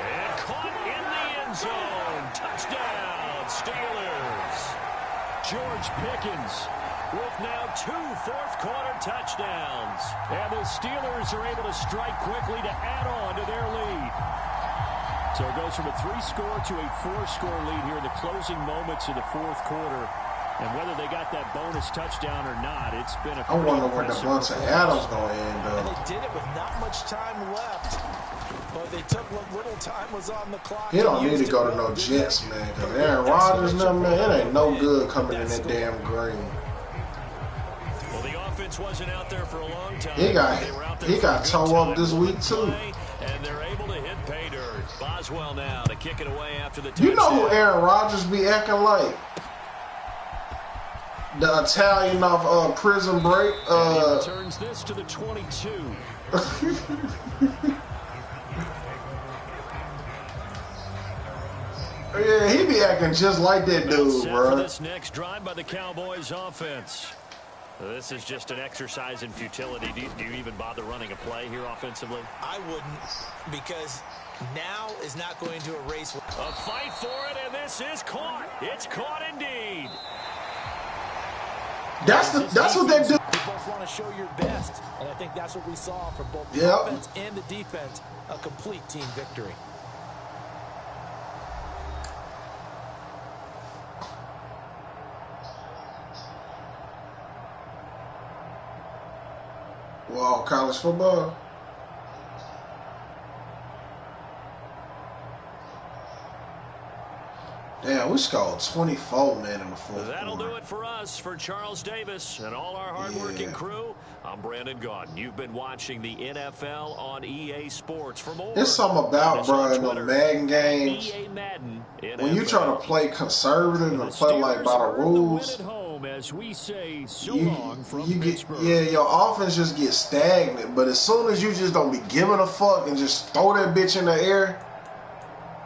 And caught in the end zone. Touchdown, Steelers. George Pickens with now 2 fourth-quarter touchdowns. And the Steelers are able to strike quickly to add on to their lead. So it goes from a 3-score to a 4-score lead here in the closing moments of the fourth quarter. And whether they got that bonus touchdown or not, it's been a pretty I wonder where impressive Devontae Adams going to end And up. they did it with not much time left. But they took what little time was on the clock. He don't need to go to no Jets, man, because Aaron Rodgers and them, man, it ain't no good coming in that damn green. Well, the offense wasn't out there for a long time. He got toe up this week, too. And they're able to hit pay dirt. Boswell now to kick it away after the touchdown. You know who Aaron Rodgers be acting like? The Italian off Prison Break. And he returns this to the 22. Yeah, he be acting just like that dude, bro. For this next drive by the Cowboys offense. This is just an exercise in futility. Do you even bother running a play here offensively? I wouldn't, because now is not going to erase. A fight for it, and this is caught. It's caught indeed. That's what they do. You both want to show your best, and I think that's what we saw from both the offense and the defense. A complete team victory. Wow, college football. Damn, we scored 24, man, in the fourth That'll quarter. do it for us. For Charles Davis and all our hardworking crew, I'm Brandon Gaudin. You've been watching the NFL on EA Sports. For more, There's something about, bro, in the Madden games. EA Madden, when you try to play conservative and play like by the rules, as we say so long from Pittsburgh. your offense just gets stagnant. But as soon as you just don't be giving a fuck and just throw that bitch in the air,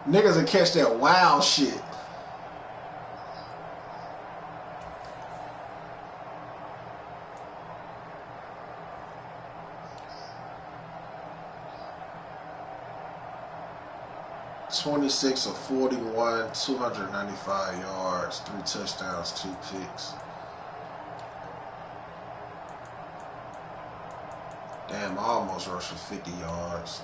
niggas will catch that wild shit. (26 of 41, 295 yards, 3 touchdowns, 2 picks. Damn, I almost rushed for 50 yards.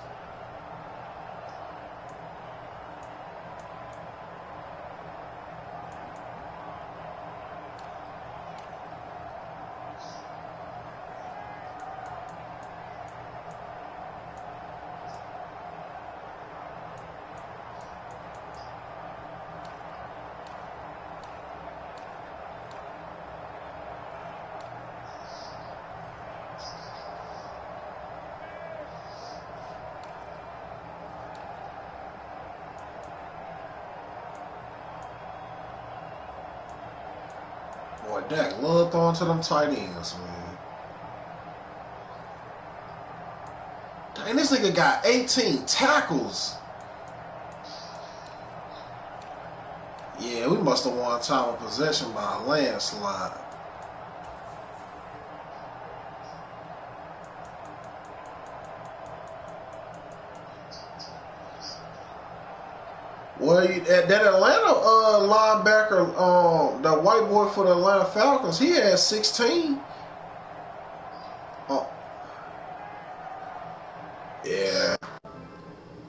Boy, Dak love throwing to them tight ends, man. Dang, this nigga got 18 tackles. Yeah, we must have won time of possession by a landslide. Well, that Atlanta linebacker, the white boy for the Atlanta Falcons, he had 16. Oh. Yeah.